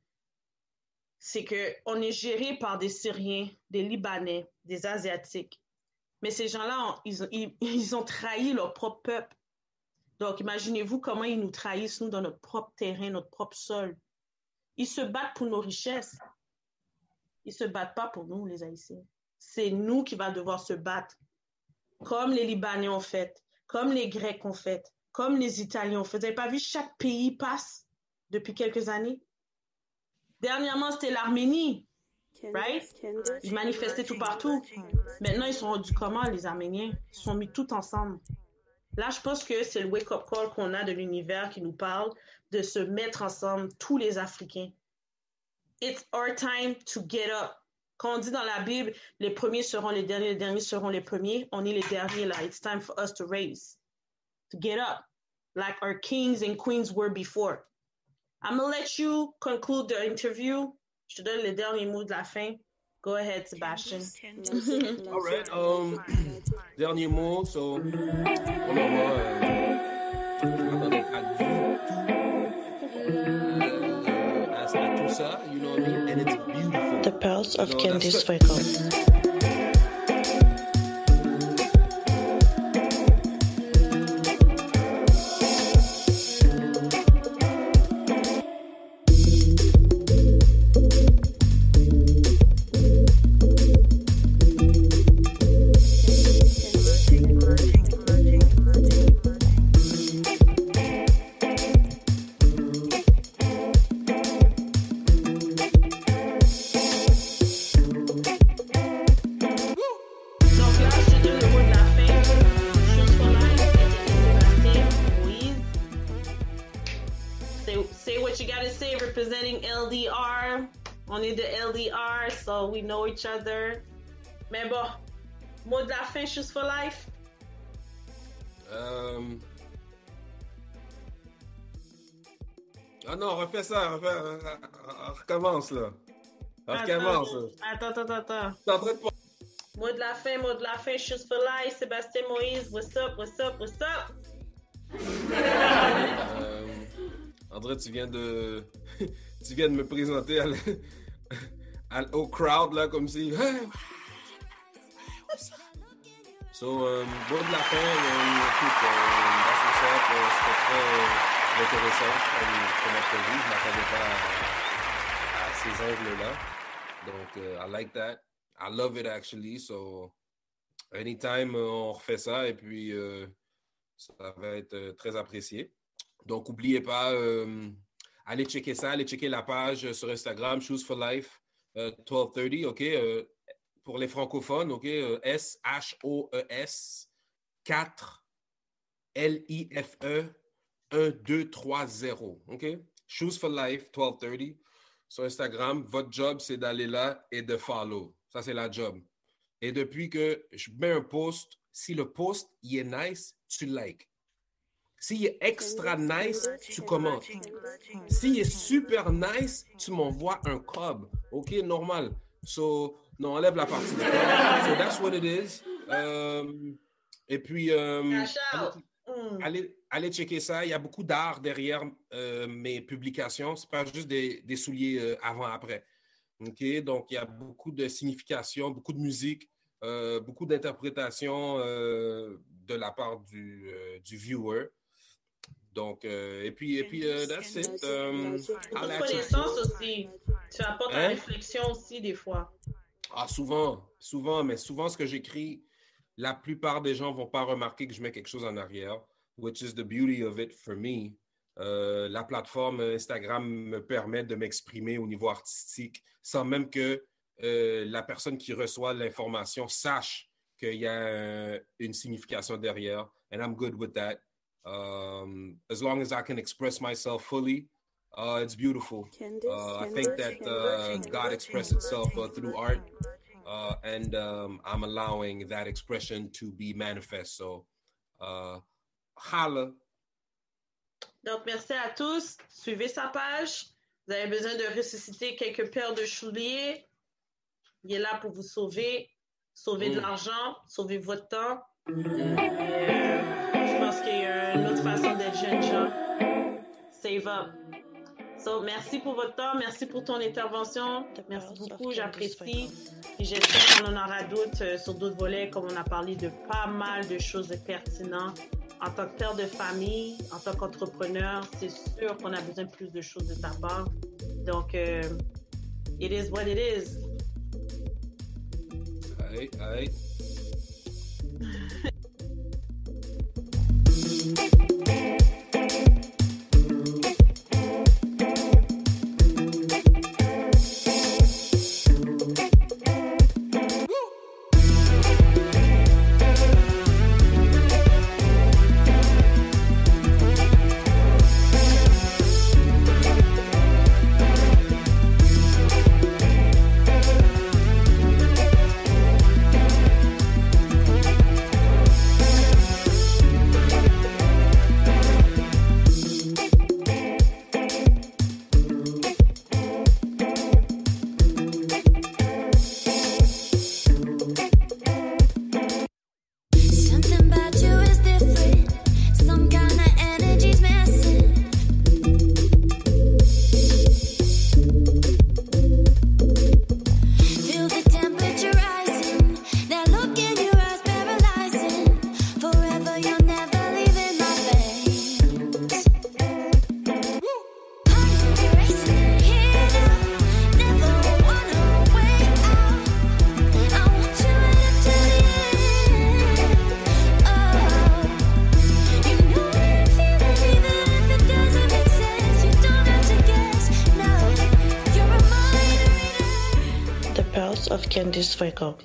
c'est qu'on est géré par des Syriens, des Libanais, des Asiatiques. Mais ces gens-là, ils ont trahi leur propre peuple. Donc, imaginez-vous comment ils nous trahissent, nous, dans notre propre terrain, notre propre sol. Ils se battent pour nos richesses. Ils ne se battent pas pour nous, les Haïtiens. C'est nous qui va devoir se battre, comme les Libanais ont fait, comme les Grecs ont fait, comme les Italiens ont fait. Vous n'avez pas vu, chaque pays passe depuis quelques années. Dernièrement, c'était l'Arménie, right? Ils manifestaient tout partout. Maintenant, ils sont rendus comment, les Arméniens? Ils sont mis tout ensemble. Là, je pense que c'est le wake-up call qu'on a de l'univers qui nous parle de se mettre ensemble, tous les Africains. It's our time to get up. Quand on dit dans la Bible, les premiers seront les derniers seront les premiers, on est les derniers là. It's time for us to raise, to get up, like our kings and queens were before. I'm going to let you conclude the interview. Je te donne les derniers mots de la fin. Go ahead, Sebastian. All right. Dernier mot. So, on va dans les actes à tout ça, you know what I mean? and it's beautiful. The Pearls of No, Candice that's- Fuego. Donc là, je te donne le mot de la fin. Chose for life, Sébastien, Moïse. Say what you gotta say, representing LDR. On est de LDR, so we know each other. Mais bon, mot de la fin, Shoes for life. Ah non, refais ça, recommence là. Recommence. Attends. T'es en train de Mot de la fin, Shoes for life, Sébastien Moïse. What's up? André, tu viens de me présenter au crowd là comme si. So, mot de la fin, écoute, that's what's up, c'était très intéressant comme entrevue. Je m'attendais pas à ces angles-là. Donc, I like that. I love it actually. So, anytime on refait ça et puis ça va être très apprécié. Donc, n'oubliez pas, allez checker ça, allez checker la page sur Instagram, Shoes for Life 1230, OK? Pour les francophones, OK? SHOES 4 LIFE 1230, OK? Shoes for Life 1230 sur Instagram. Votre job, c'est d'aller là et de follow. Ça, c'est la job. Et depuis que je mets un post, si le post, il est nice, tu likes. S'il est extra nice, tu commentes. S'il est super nice, tu m'envoies un cob. OK, normal. So, non, enlève la partie du cob. So, that's what it is. Et puis, allez checker ça. Il y a beaucoup d'art derrière mes publications. C'est pas juste des souliers avant-après. OK, donc il y a beaucoup de signification, beaucoup de musique, beaucoup d'interprétation de la part du viewer. Donc, et puis, that's it. Beaucoup de connaissances aussi. Tu apportes la réflexion aussi des fois. Ah, souvent, mais souvent ce que j'écris, la plupart des gens ne vont pas remarquer que je mets quelque chose en arrière, which is the beauty of it for me. La plateforme Instagram me permet de m'exprimer au niveau artistique sans même que la personne qui reçoit l'information sache qu'il y a une signification derrière. And I'm good with that. As long as I can express myself fully, it's beautiful. I think that God expressed itself through art, and I'm allowing that expression to be manifest. So, holla. Donc, merci à tous. Suivez sa page. Vous avez besoin de ressusciter quelques paires de souliers. Il est là pour vous sauver. Sauver de l'argent. Sauver votre temps. Je pense qu'il y a une autre façon d'être jeune gens. Save up. So, merci pour votre temps. Merci pour ton intervention. Merci beaucoup. J'apprécie. Et j'espère qu'on en aura d'autres sur d'autres volets, comme on a parlé de pas mal de choses pertinentes. En tant que père de famille, en tant qu'entrepreneur, c'est sûr qu'on a besoin de plus de choses de ta part. Donc, it is what it is. Aye. Pearls of Candice Fuego.